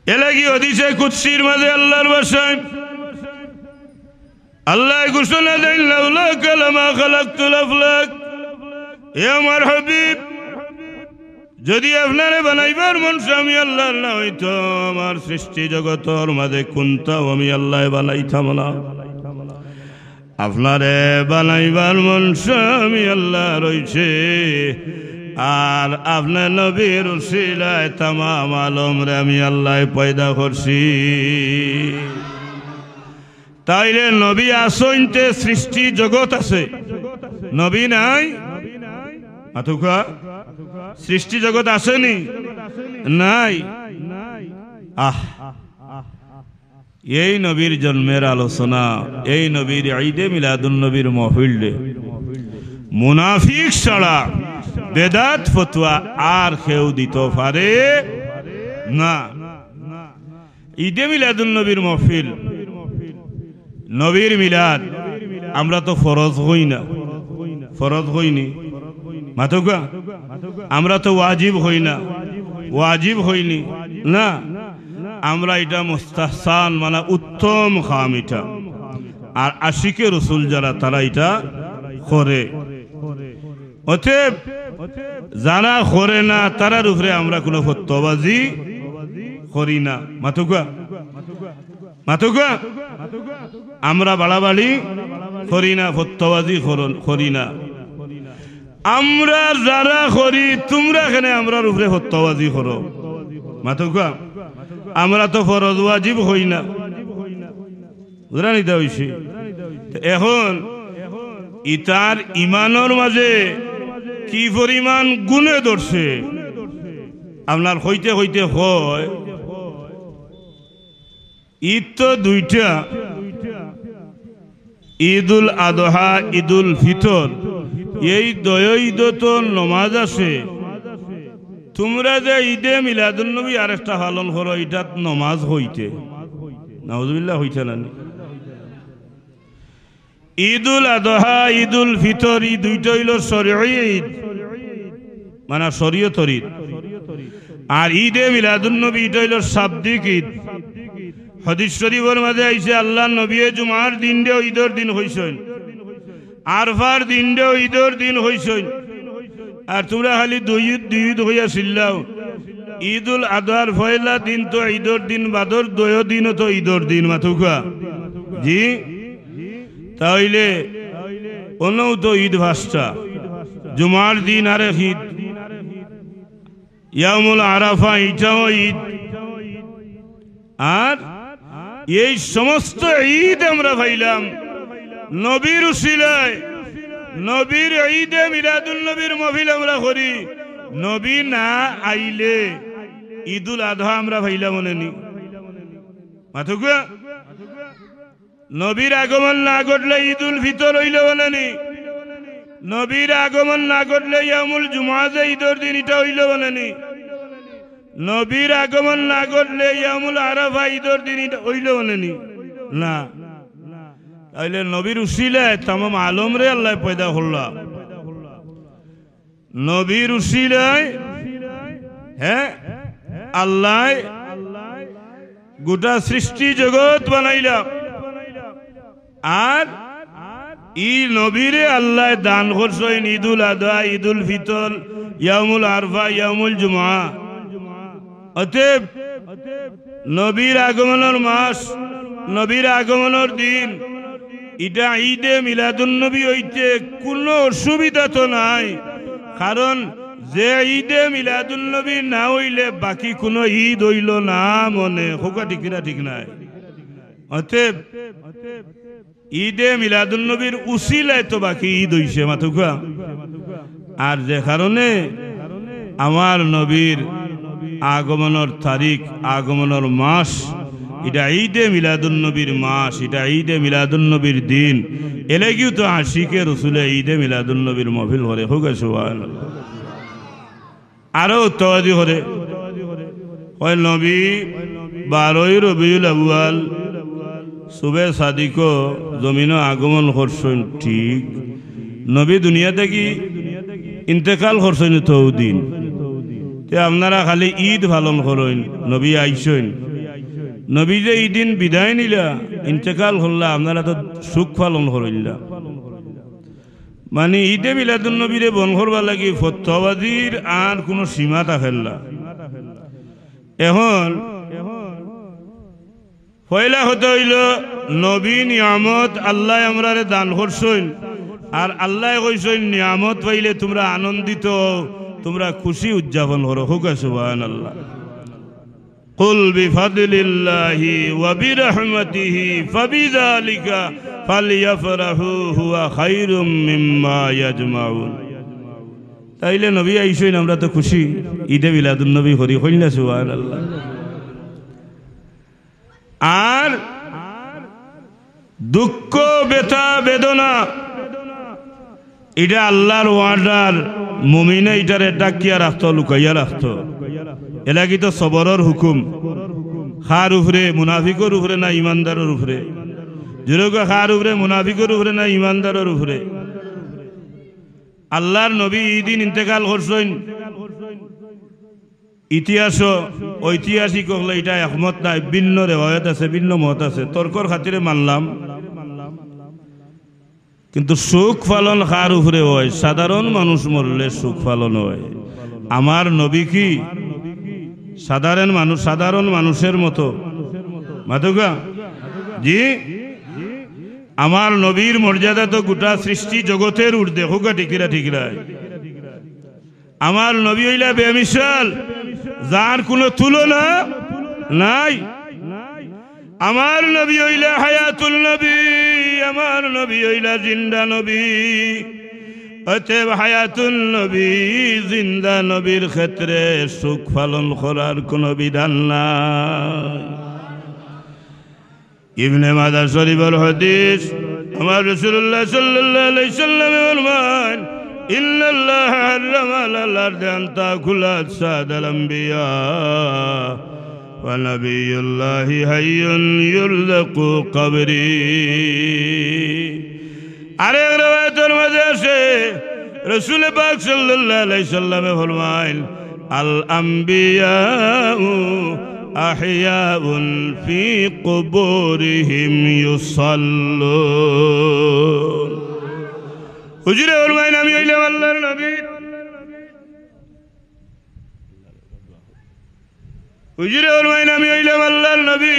এলাকি হাদিসে কুদসির মাঝে আল্লাহর ভাষায় আল্লাহ ঘোষণা দেন লাউলা কালামা খালাকতুল আফলাক, এ আমার হাবিব যদি আপনারে বানাইবার মন আমি আল্লাহর না হইতো আমার সৃষ্টি জগতের মাঝে কোনটাও আমি আল্লাহ বানাইতাম না। আপনারে বানাইবার মন আমি আল্লাহ রইছে, আর আপনার নবীর উসিলায় তামাম আলম রে আমি আল্লাহ পয়দা করছি। তাইলে নবী আসইনতে সৃষ্টি জগৎ আছে, নবী নাই আতুকা সৃষ্টি জগৎ আসেনি নাই। এই নবীর জন্মের আলোচনা, এই নবীর ঈদে মিলাদুন নবীর মাহফিলে মুনাফিক ছাড়া বেদাত ফতোয়া আর কেউ দিতে পারে না। ঈদে মিলাদুন নবীর মাহফিল, নবীর মিলাদ আমরা তো ফরজ হই না, ফরজ হইনি মাতুকা, আমরা তো ওয়াজিব হই না, ওয়াজিব হইনি না, আমরা এটা মুস্তাহসান মানে উত্তম কাম এটা। আর আশিকে রসুল যারা তারা এটা করে, অতএব যারা করে না তারার উপরে আমরা কোনো ফতোয়াবাজি করি না। মাতুকা মাতুকা আমরা বাড়াবাড়ি করি না, ফতোয়াবাজি করি না। আমরা যারা করি তোমরা এখানে আমরার উপরে ফতোয়াবাজি করো। মাতুকা আমরা তো ফরজ ওয়াজিব হই না, বুঝরা নিতে হইছে। এখন ইতার ইমানের মাঝে কি পরিমাণ গুণে ধরছে আপনার হইতে হইতে হয়। ঈদ তো দুইটা, ঈদুল আদহা ঈদুল ফিতর। এই দয় ঈদ তো নমাজ আছে, তোমরা যে ঈদে মিলাদুন নবী আর একটা পালন করো, এটাত নমাজ হইতে নাউজুবিল্লাহ হইতে না ঈদুল আদহা ঈদুল ফিতর এই দুইটা হইল শরঈ ঈদ মানে শরীয়তের ঈদ আর ঈদে মিলাদুন নবী এটা হইল শাব্দিক ঈদ হাদিস শরীফের মাঝে আইছে আল্লাহর নবী জুমার দিনটা ঈদের দিন হইছেন আরফার দিনটা ঈদের দিন হইছেন আর তোমরা খালি দুই ঈদ হইয়া ছিলাও ঈদুল আদহার পয়লা দিন তো ঈদের দিন বাদর দুই দিনও তো ঈদের দিন মাথুকা জি তাইলে অন্যও তো ঈদ ভাষা জুমার দিন আরেক ঈদ ইয়ামুল আরাফা এটাও ঈদ আর এই সমস্ত ঈদ আমরা পাইলাম নবীর উসিলায় নবীর ঈদে মিলাদুন নবীর মাহফিল আমরা করি নবী না আইলে ঈদুল আদহা আমরা পাইলাম মনে নি মাথুকা নবীর আগমন না ঘটলে ঈদুল ফিতর হইল বলে নি নবীর আগমন না ঘটলে ইয়ামুল জুমআ যে ঈদের দিন এটা হইল বলে নি নবীর আগমন না ঘটলে ইয়ামুল আরাফা ঈদের দিন এটা হইল বলে নি না তাইলে নবীর উসিলায় তামাম আলম রে আল্লাহ পয়দা করলা নবীর উসিলায় হ্যাঁ আল্লাহ গোটা সৃষ্টি জগৎ বানাইলা আর ই নবীরে আল্লাহ দান করছেন ঈদুল আদহা ঈদুল ফিতর ইয়ামুল আরফা ইয়ামুল জুমআ অতএব নবীর আগমনের মাস নবীর আগমনের দিন এটা ঈদে মিলাদুন নবী হইতে কোনো অসুবিধা তো নাই কারণ যে ঈদে মিলাদুন নবী না হইলে বাকি কোনো ঈদ হইল না মনে হোকা ঠিক নাই অতএব ঈদে মিলাদুন নবীর উসিলায় তো বাকি ঈদ হইছে মাথুকা আর যে কারণে আমার নবীর আগমনের তারিখ আগমনের মাস এটা ঈদে মিলাদুন নবীর মাস এটা ঈদে মিলাদুন নবীর দিন এলাকিও তো আশিকে রসুলে ঈদে মিলাদুন নবীর মাহফিল করে হোক সুবহানাল্লাহ আরো তওয়াজি করে ওই নবী 12 রবিউল আউয়াল সুবে সাদিক জমিন আগমন করছেন ঠিক নবী দুনিয়া থেকে ইন্তেকাল করছেন তো দিন আপনারা খালি ঈদ পালন করেন নবী আইসেন নবী যে এই দিন বিদায় নিলা ইন্তেকাল করলা আপনারা তো সুখ পালন করিলা মানে ঈদে মিলাদুন নবীরে বন করবার লাগি ফতোয়াবাদীর আর কোনো সীমা থাকে না এখন পয়লা হতে হইল নবী নিয়ামত আল্লাহ আমরারে দান করছেন আর আল্লাহ কইছেন নিয়ামত পাইলে তোমরা আনন্দিত তোমরা খুশি উদযাপন করো হোক সুবহানাল্লাহ কুল বিফাদলিল্লাহি ওয়া বিরহমাতিহি ফাবিযালিকা ফালইফরাহু হুয়া খায়রুম মিম্মা ইয়াজমাউন তাইলে নবী আইছেন আমরা তো খুশি ঈদে মিলাদুন নবী করি কইলা সুবহানাল্লাহ আর দুঃখ ব্যথা বেদনা এটা আল্লাহর ওয়ার্ডার মুমিনে এটারে ডাকিয়া রাখতো লুকাইয়া রাখতো এলাকি তো সবরের হুকুম খার উপরে মুনাফিকর উপরে না ইমানদারের উপরে যেরকম খার উপরে মুনাফিকর উপরে না ইমানদারের উপরে আল্লাহর নবী ঈদিন ইন্তেকাল করছেন ইতিহাস ঐতিহাসিক হলে এটা একমত নাই ভিন্ন রেওয়ায়ত আছে ভিন্ন মত আছে তর্কর খাতিরে মানলাম কিন্তু সুখ পালন কার উপরে হয় সাধারণ মানুষ মরলে সুখ পালন হয় আমার নবী কি সাধারণ মানুষের মতো মাতুকা জি আমার নবীর মর্যাদা তো গোটা সৃষ্টি জগতের ঊর্ধ্বে হোকা ঠিকরা আমার নবী হইলা বেমিসাল যার কোনো তুলনা নাই আমার নবী হইলা হায়াতুল নবী আমার নবী হইলা জিন্দা নবী অতএব হায়াতুল নবী জিন্দা নবীর ক্ষেত্রে সুখ পালন করার কোনো বিধান নাই ইবনে মাজাহ শরীফের হাদিস আমার রাসূলুল্লাহ সাল্লাল্লাহু আলাইহি সাল্লাম ফরমান ইন্নাল্লাহ হারামা আলাল আরদি আন তাকুলা সাদাল আম্বিয়া ওয়া নাবিয়ুল্লাহি হাইয়ুন ইউরযাকু কবরি আরেক রিওয়ায়াতের মধ্যে আছে রাসূল পাক সাল্লাল্লাহু আলাইহি সাল্লামে ফরমাইল আল আম্বিয়াউ আহিয়াউন ফি কুবুরিহিম ইউসাল্লুন। হুজুরে ফরমাইন আমি হইলাম আল্লাহর নবী। হুজুরে ফরমাইন আমি হইলাম আল্লাহর নবী,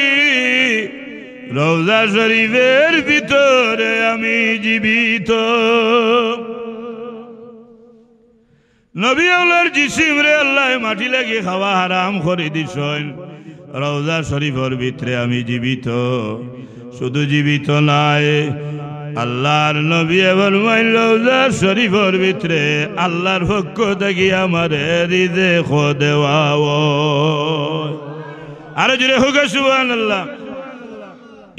রওজা শরীফের ভিতরে আমি জীবিত। নবী আল্লাহর জিসিম রে আল্লাহ মাটি লাগি খাওয়া হারাম করে দিছেন, রওজা শরীফের ভিতরে আমি জীবিত। শুধু জীবিত নাই, আল্লাহর নবী ফরমাইন রওজা শরীফের ভিতরে আল্লাহর পক্ষ থেকে আমারে রিজেক দেওয়া হয়। আরো জোরে হোক সুবহানাল্লাহ।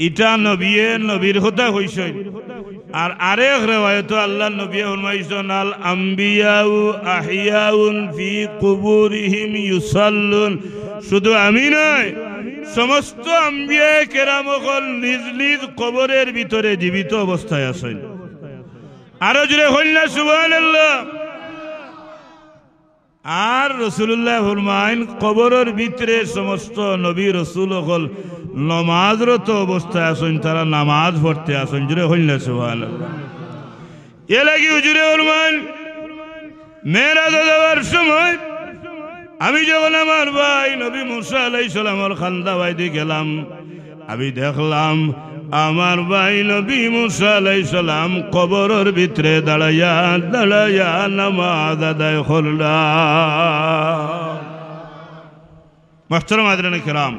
ইটা নবীর কথা হইছে। আর আরেক রিওয়ায়াতে আল্লাহর নবী ফরমাইছেন আল আম্বিয়াউ আহিয়াউন ফি কুবুরিহিম ইউসাল্লুন। শুধু আমি নয়, সমস্ত আম্বিয়া কেরামগণ নিজ নিজ কবরের ভিতরে জীবিত অবস্থায় আছেন। আরো জোরে হইলা সুবহানাল্লাহ। আর রাসূলুল্লাহ ফরমাইন কবরের ভিতরে সমস্ত নবী রাসূল হল নামাজরত অবস্থায় আছেন, তারা নামাজ পড়তে আছেন। জোরে হইলা সুবহানাল্লাহ। এ লাগি হুজুরে ফরমাইন মেরাজ যাওয়ার সময় আমি যখন আমার ভাই নবী মুসা আলাইহিস সালামের খান্দাবাইতে গেলাম, আমি দেখলাম আমার ভাই নবী মুসা আলাইহিস সালাম কবরের ভিতরে দাঁড়াইয়া দাঁড়াইয়া নামাজ আদায় করলেন। মাস্টার মাদরানে কেরাম,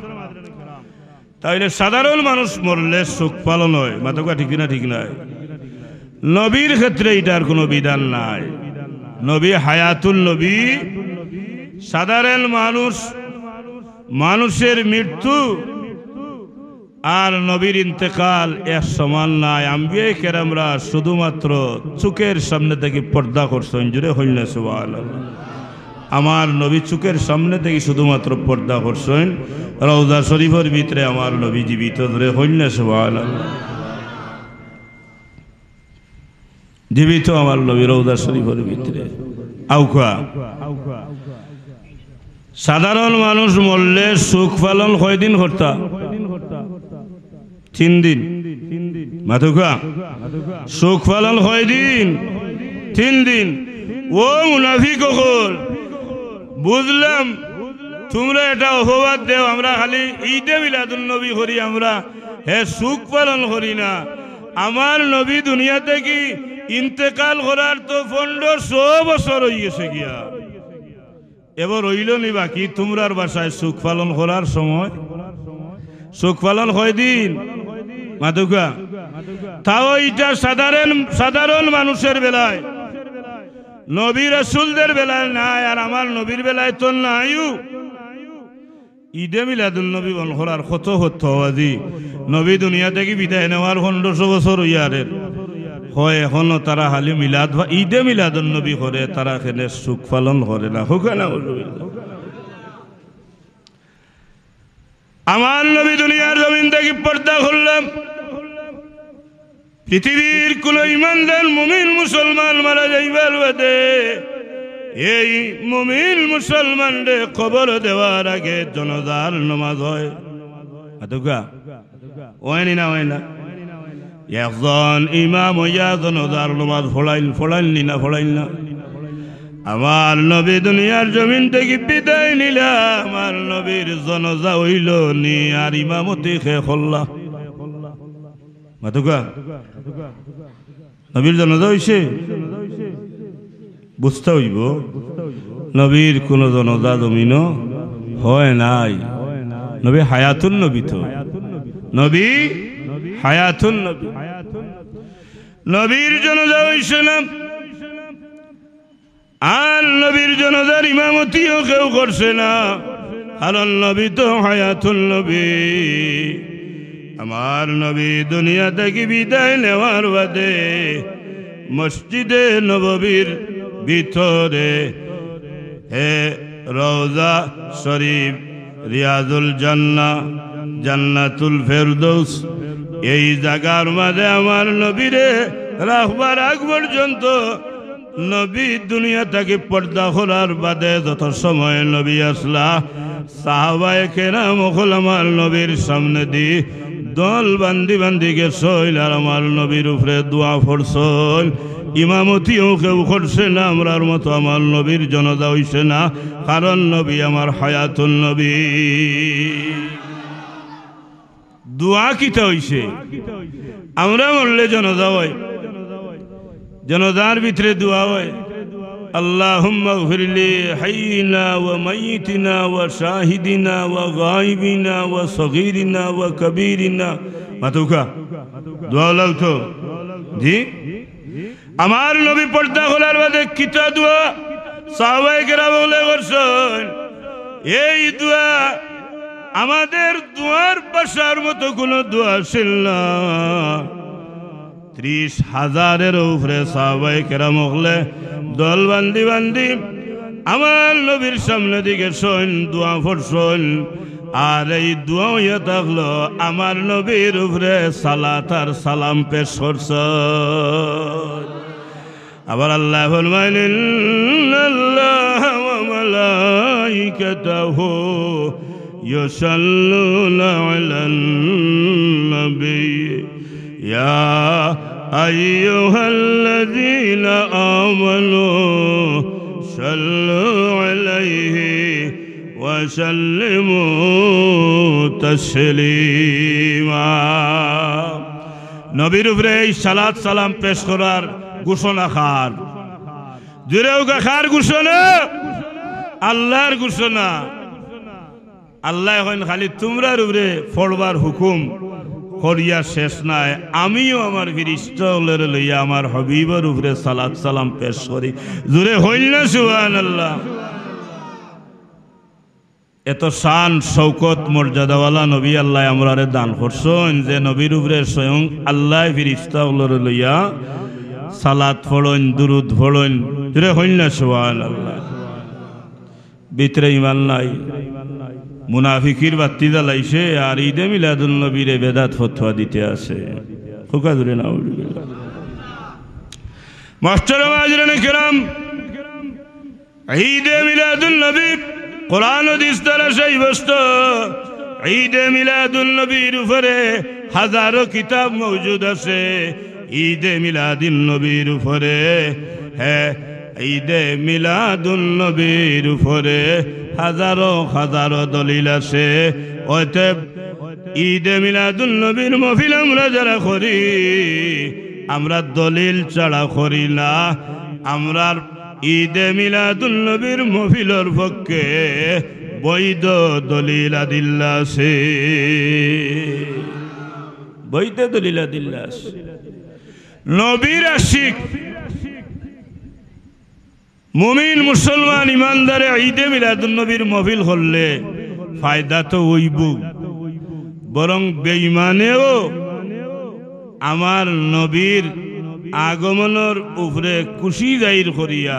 তাইলে সাধারণ মানুষ মরলে সুখ পালন হয়, মাতকা ঠিক না? ঠিক নাই। নবীর ক্ষেত্রে এটার কোনো বিধান নাই। নবী হায়াতুল নবী, সাধারণ মানুষের মৃত্যু আর নবীর ইন্তেকাল এক সমান নাই। আম্বিয়া কেরামরা শুধুমাত্র চোখের সামনে থেকে পর্দা করছেন। জুড়ে হইল না সুবহানাল্লাহ। আমার নবী চোখের সামনে থেকে শুধুমাত্র পর্দা করছেন। রওজা শরীফের ভিতরে আমার নবী জীবিত। ধরে হইল না সুবহানাল্লাহ। জীবিত আমার নবী রওজা শরীফের ভিতরে। আউকা সাধারণ মানুষ মরলে সুখ পালন কয়দিন করতা? 3 দিন। মাথুকা সুখ পালন কয়দিন? 3 দিন। ও মুনাফিক হল, বুঝলাম তোমরা এটা অপবাদ দেও, আমরা খালি ঈদে মিলাদুন নবী করি, আমরা সুখ পালন করি না। আমার নবী দুনিয়া থেকে ইন্তেকাল করার তো 1500 বছর হয়ে গেছে গিয়া। এবার রইল নি বাকি তোমরার বাসায় সুখ পালন করার সময়? সুখ পালন কয়দিন? মাতুকা তাও এটা সাধারণ মানুষের বেলায়, নবী রাসূলদের বেলায় নাই। আর আমার নবীর বেলায় তো নাইও। ঈদে মিলাদুন নবী বন করার কত হতো আজি। নবী দুনিয়া থেকে বিদায় নেওয়ার 1500 বছর ইয়ারের হয়, এখনো তারা হালি মিলাদ বা ঈদে মিলাদুন নবী করে, তারা এখানে সুখ পালন করে না। হোক না? আমার নবী দুনিয়ার জমিন থেকে পর্দা করলাম। পৃথিবীর কোন ইমানদার মুমিন মুসলমান মারা যাইবার বাদে এই মুমিন মুসলমানরে কবর দেওয়ার আগে জানাজার নামাজ হয়। হয় না? একজন ইমাম হইয়া জানাজার নামাজ ফড়াইল না? আমার নবী দুনিয়ার জমিন থেকে বিদায় নিলা, আমার নবীর জানাজা হইল নি আর ইমামতি শেষ হল্লা। মাতুকা নবীর জানাজা হইছে, বুঝতে হইব নবীর কোন জানাজা জমিন হয় নাই। নবী হায়াতুন নবী, তো নবী হায়াতুন নবী। নবীর জানাজা হইছে না, আর নবীর জানাজার ইমামতিও কেউ করছে না, কারণ নবী তো হায়াতুল নবী। আমার নবী দুনিয়া থেকে বিদায় নেওয়ার বাদে মসজিদে নববীর ভিতরে রওজা শরীফ, রিয়াজুল জান্নাহ, জান্নাতুল ফেরদৌস, এই জায়গার মাঝে আমার নবীরে রাখবার আগ পর্যন্ত নবী দুনিয়া থেকে পর্দা করার বাদে যত সময় নবী আসলা সাহাবায়ে কেরাম হল আমার নবীর সামনে দি দল বান্দি বান্দি গেছইল আর আমার নবীর উপরে দোয়া পড়ছইল ইমামতিও কেউ করছে না আমরার মতো আমার নবীর জনতা হইছে না কারণ নবী আমার হায়াতুন নবী দোয়া কিতা হইছে আমরা মরলে জনতা হয় জনতার ভিতরে দোয়া হয় আল্লাহুম্মা গফিরলি হাইয়িনা ওয়া মাইয়িতিনা ওয়া শাহিদিনা ওয়া গায়িবিনা ওয়া সগীরিনা ওয়া কবীরিনা মাতুকা দোয়া লাগতো জি আমার নবী পর্দা খোলার বাদে কিতা দোয়া সাহাবায়ে কেরাম বলে করছেন এই দোয়া আমাদের দোয়ার পাশার মতো কোনো দোয়া ছিল না 30,000-এর উপরে সাহাবায়ে কেরাম হলে দল বান্দি বান্দি আমার নবীর সামনে দিকে শোন দোয়া পড়ছেন আর এই দোয়া হইয়া থাকলো আমার নবীর উপরে সালাত আর সালাম পেশ করছেন আবার আল্লাহ ফরমাইলেন আল্লাহ ওয়া মালাইকাতাহু ইউসাল্লুনা আলান নবী ইয়া আইয়ুহাল্লাযীনা আমানু সাল্লু আলাইহি ওয়া সাল্লিমু তাসলিমা নবীর উপরে এই সালাত সালাম পেশ করার ঘোষণা খার জুড়েও খার ঘোষণা আল্লাহর ঘোষণা আল্লাহ এখন খালি তোমরার উপরে পড়বার হুকুম করিয়া শেষ নাই আমিও আমার ফিরিস্তাদের লইয়া আমার হাবিবের উপরে সালাত সালাম পেশ করি জুড়ে হইল না সুবহানাল্লাহ এত শান শৌকত মর্যাদাওয়ালা নবী আল্লাহ আমরারে দান করছেন যে নবীর উপরে স্বয়ং আল্লাহ ফিরিস্তাদের লইয়া সালাত পড়েন দুরুদ পড়েন জুড়ে হইল না সুবহানাল্লাহ ভিতরে ইমান নাই মুনাফিকির বাতি জ্বালাইছে আর ঈদে মিলাদুন নবীরে বেদাত ফতোয়া দিতে আছে হুকা ধরে না মাস্টার মাজরানে কেরাম ঈদে মিলাদুন নবী কোরআন হাদিস দ্বারা সেই বস্তু ঈদে মিলাদুন নবীর উপরে হাজারো কিতাব মওজুদ আছে ঈদে মিলাদুন নবীর উপরে হ্যাঁ ঈদে মিলাদুন নবীর উপরে হাজারো হাজারো দলিল আছে অতএব ঈদে মিলাদুন নবীর মাহফিল আমরা যারা করি আমরা দলিল ছাড়া করি না আমরা ঈদে মিলাদুন নবীর মাহফিলের পক্ষে বৈধ দলিল আদিল্লা আছে বৈধ দলিল আদিল্লা আছে নবীর আশিক মুমিন মুসলমান ইমানদারে ঈদে মিলাদুন নবীর মাহফিল করলে ফায়দা তো হইব বরং বেঈমানেও আমার নবীর আগমনের উপরে খুশি জাহির করিয়া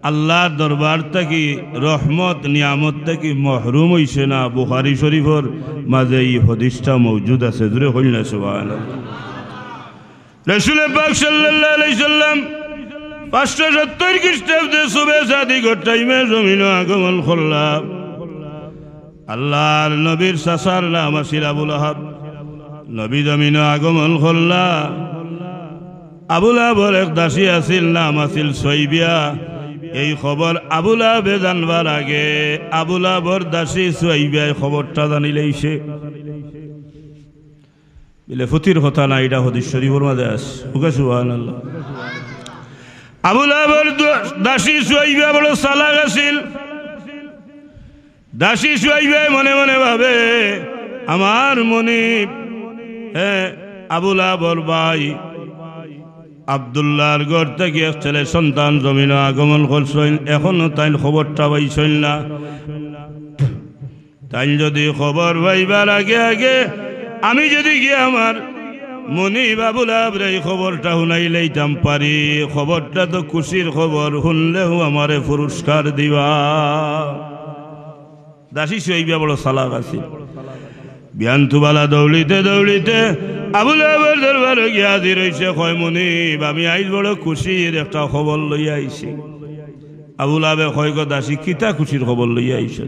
আল্লাহর দরবার থেকে রহমত নিয়ামত থেকে মহরুম হইছে না বুখারী শরীফের মাঝে এই হাদিসটা মওজুদ আছে জুরে হইল না সুবহানাল্লাহ রাসূল পাক সাল্লাল্লাহু আলাইহি সাল্লাম 570 খ্রিস্টাব্দে সুবে সাদিকর টাইমে জমিনে আগমন করলাম আল্লাহর নবীর চাচার নাম আছিল আবু লাহাব নবী জমিনে আগমন করলা আবু লাহাবের এক দাসী আছিল নাম আছিল সুয়াইবিয়া এই খবর আবু লাহাবে জানবার আগে আবু লাহাবের দাসী সুয়াইবিয়া খবরটা জানি লইছে বলে ফুতির কথা না এটা হাদিস শরীফের মাঝে আছে সুবহানাল্লাহ আবু লাহাবের দাসী সুয়াইবিয়া বড় চালাক আছিল দাসী সুয়াইবিয়া মনে মনে ভাবে আমার মনিব হ্যাঁ আবু লাহাবের ভাই আব্দুল্লাহর ঘর থেকে এক ছেলে সন্তান জমিনে আগমন করছেন এখনো তাই খবরটা পাইছেন না তাই যদি খবর পাইবার আগে আগে আমি যদি গিয়ে আমার মনিব আবু লাহাবের এই খবরটা শুনাই লইতাম পারি খবরটা তো খুশির খবর শুনলেও আমারে পুরস্কার দিবা দাসী সুয়াইবিয়া বড় চালাক আছিল বিয়ান্তুবালা দৌড়িতে দৌড়িতে আবু লাহাবের দরবারে গিয়া হাজির হইছে, কয় মুনিব আমি আইজ বড় খুশির একটা খবর লইয়া আইছি। আবু লাহাবে কয় গো দাসী কিতা খুশির খবর লইয়া আইছে?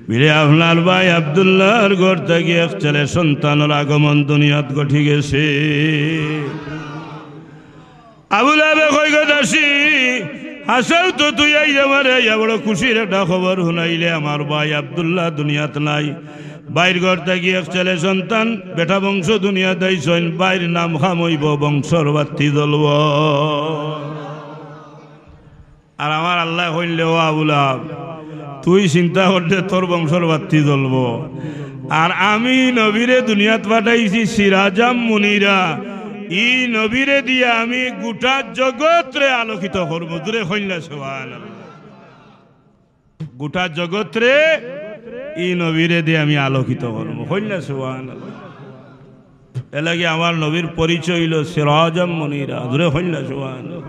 বলে আপনার ভাই আব্দুল্লাহর ঘর থেকে এক ছেলে সন্তানের আগমন দুনিয়াত ঘটি গেছে। আবু লাহাবে কয় গো দাসী হাসাও তো তুই আই আমারে বড় খুশির একটা খবর শুনাইলে, আমার ভাই আব্দুল্লাহ দুনিয়াত নাই, বাইর ঘর থেকে এক ছেলে সন্তান বেটা বংশ দুনিয়া দেয়ছেন, বাইর নাম খামইব বংশর বাতি জ্বলব। আর আমার আল্লাহ কইলে ও আবু লাহাব তুই চিন্তা করতে তোর বংশর বাতি জ্বলব, আর আমি নবীরে দুনিয়াত পাঠাইছি সিরাজাম মুনিরা, ই নবীরে দিয়া আমি গোটা জগৎরে আলোকিত করবো। দূরে কইলা সুবহানাল্লাহ, গোটা জগৎরে ই নবীরে দিয়ে আমি আলোকিত করবো। কইলা সুবহানাল্লাহ। এলাকি আমার নবীর পরিচয় হইল সিরাজাম মুনিরা। দূরে কইলা সুবহানাল্লাহ।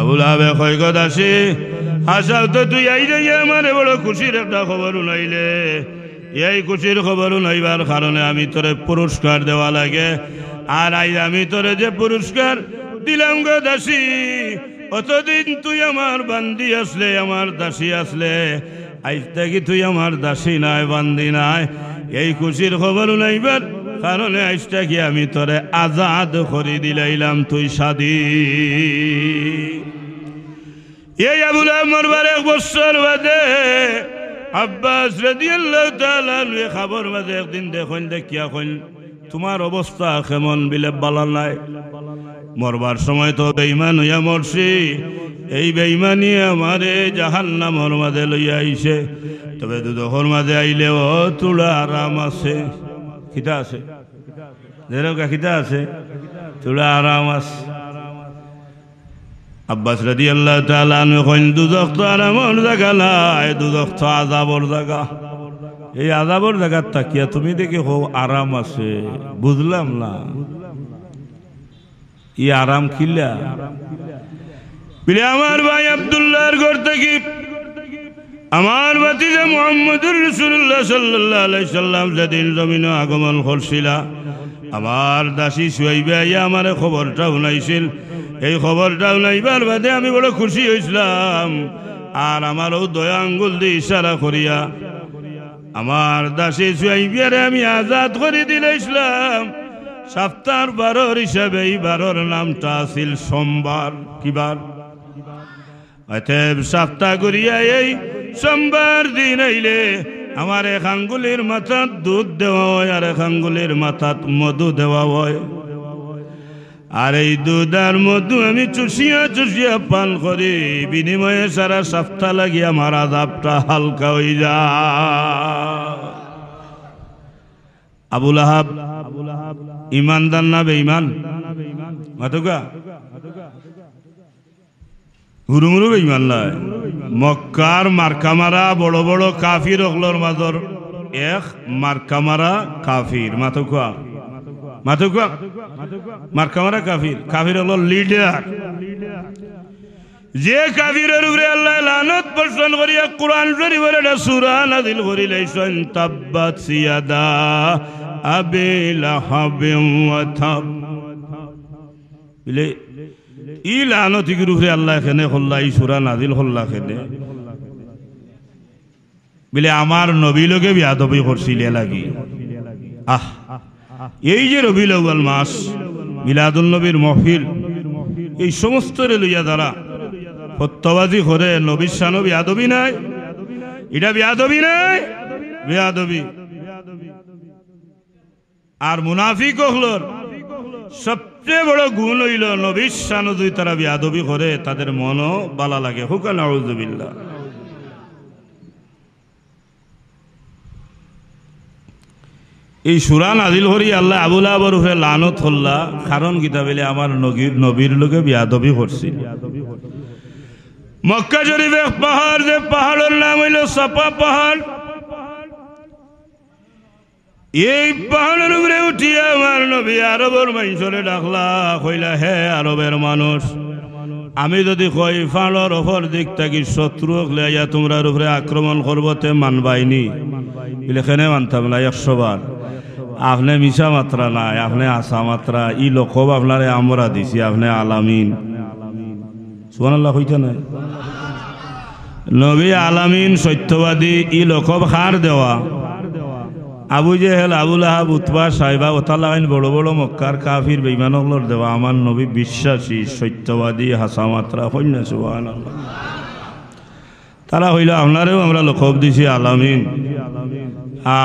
আবু লাহাবে কয় গো দাসী হাসাও তো তুই আই রে আমার বড় খুশির একটা খবর শুনাইলে, এই খুশির খবর শুনাইবার কারণে আমি তোরে পুরস্কার দেওয়া লাগে, আর আজ আমি তোরে যে পুরস্কার দিলাম গো দাসী, অতদিন তুই আমার বান্দি আসলে, আমার দাসী আসলে, আজ থেকে তুই আমার দাসী নাই বান্দি নাই। এই খুশির খবর শুনাইবার কারণে আজটা কি আমি তোরে আজাদ করে দিলাইলাম, তুই স্বাধীন। এই আবু লাহাব মরবার 1 বছর বাদে আব্বাস রাদিয়াল্লাহু তাআলা আনহু খবর বাদে একদিন দেখেন, দেখিয়া কইন তোমার অবস্থা কেমন? বিলে বালা নাই, মরবার সময় তো বেঈমান হইয়া মরছি, এই বেঈমানি আমারে জাহান্নামের মাঝে লইয়া আইছে, তবে দুদখর মাঝে আইলেও তোরা আরাম আছে। কিতা আছে? যেরকম কিতা আছে, তোরা আরাম আছে। আব্বাস রাদিয়াল্লাহু তাআলা আনহু কইন দুদখ তো আরামের জায়গা নাই, দুদখ তো আযাবের জায়গা। এই আযাবের জায়গা তাকিয়া তুমি দেখি হো আরাম আছে, বুঝলাম না ই আরাম খিলা। বলে আমার ভাই আব্দুল্লাহর ঘর থেকে আমার ভাতিজা মুহাম্মদুর রাসূলুল্লাহ সাল্লাল্লাহু আলাইহি সাল্লাম যেদিন জমিনে আগমন করছিল, আমার দাসী সুয়াইবা আমার খবরটা শুনাইছিল। এই খবরটা শুনাইবার বাদে আমি বড় খুশি হয়েছিলাম, আর আমারও দয়া আঙ্গুল দিয়ে ইশারা করিয়া আমার দাসী সুয়াইবারে আমি আজাদ করে দিলাইছিলাম। সপ্তাহের 12 হিসাবে এই 12 নামটা আছিল সোমবার। কিবার? অতএব সপ্তাহ করিয়া এই সোমবার দিন আইলে আমার 1 আঙ্গুলের মাথাত দুধ দেওয়া হয়, আর 1 আঙ্গুলের মাথাত মধু দেওয়া হয়, আর এই দুধ আর মধু আমি চুষিয়া চুষিয়া পান করি, বিনিময়ে সারা সপ্তাহ লাগিয়ে আমার আযাবটা হালকা হয়ে যায়। আবু লাহাব ইমানদার না বেঈমান? মাতুকা হুরুমুরু বেঈমান নাই। মক্কার মার্কামারা বড় বড় কাফির অগলর মাজর এক মার্কামারা কাফির। মাতুকা মাতুকা মার্কামারা কাফির, কাফির হলো লিডার। যে কাফিরের উপরে আল্লাহ লানত বর্ষণ করিয়া কুরআন শরীফের একটা সূরা নাযিল করিলেন, তাব্বাত ইয়াদা আবি লাহাবিন ওয়া তাব। বলে ই লানতির উপরে আল্লাহ এখানে হল্লা এই সূরা নাযিল হল্লা এখানে, বলে আমার নবী লোকে বিয়াদবি করছিল লাগি। আহ, এই যে রবিউল আউয়াল মাস, মিলাদুন নবীর মাহফিল, এই সমস্ত লইয়া যারা সত্যবাদী করে নবীর শানো বিয়াদবি নাই, এটা বিয়াদবি নাই, বিয়াদবি। আর মুনাফিক হলর সবচেয়ে বড় গুণ হইল নবীর শানো যদি তারা বিয়াদবি করে তাদের মনও বালা লাগে। হুকা নাউযুবিল্লাহ। এই সূরা নাযিল করি আল্লাহ আবু লাহাবের উপরে লানত হল্লা, কারণ কিতা বলে আমার নবীর লোকে বিয়াদবি করছিল। মক্কা শরীফে পাহাড়, যে পাহাড়ের নাম হইল সাফা পাহাড়, এই পাহাড়ের উপরে উঠিয়া আমার নবী আরবের মানুষরে ডাকলা, কইলা হে আরবের মানুষ, আমি যদি কই পাহাড়ের ওপর দিক থাকি শত্রু লাইয়া তোমরা উপরে আক্রমণ করবো তে মানবাইনি? এখানে মানতাম না 100 বার। আপনি মিশা মাত্রা নাই, আপনি আসা মাত্রা। ই লকব আপনারে আমরা দিছি, আপনি আলামিন। সুবহানাল্লাহ হইতে নাই? নবী আলামিন সত্যবাদী, ই লকব হার দেওয়া। আবু জেহেল, আবুল আহাব, উতবা, সাইবা ওতালাইন বড় বড় মক্কার কাফির বেঈমানগুলোর দেওয়া। আমার নবী বিশ্বাসী, সত্যবাদী, হাসা মাত্রা। হইনা সুবহানাল্লাহ। তারা হইল আপনারেও আমরা লকব দিছি আলামিন।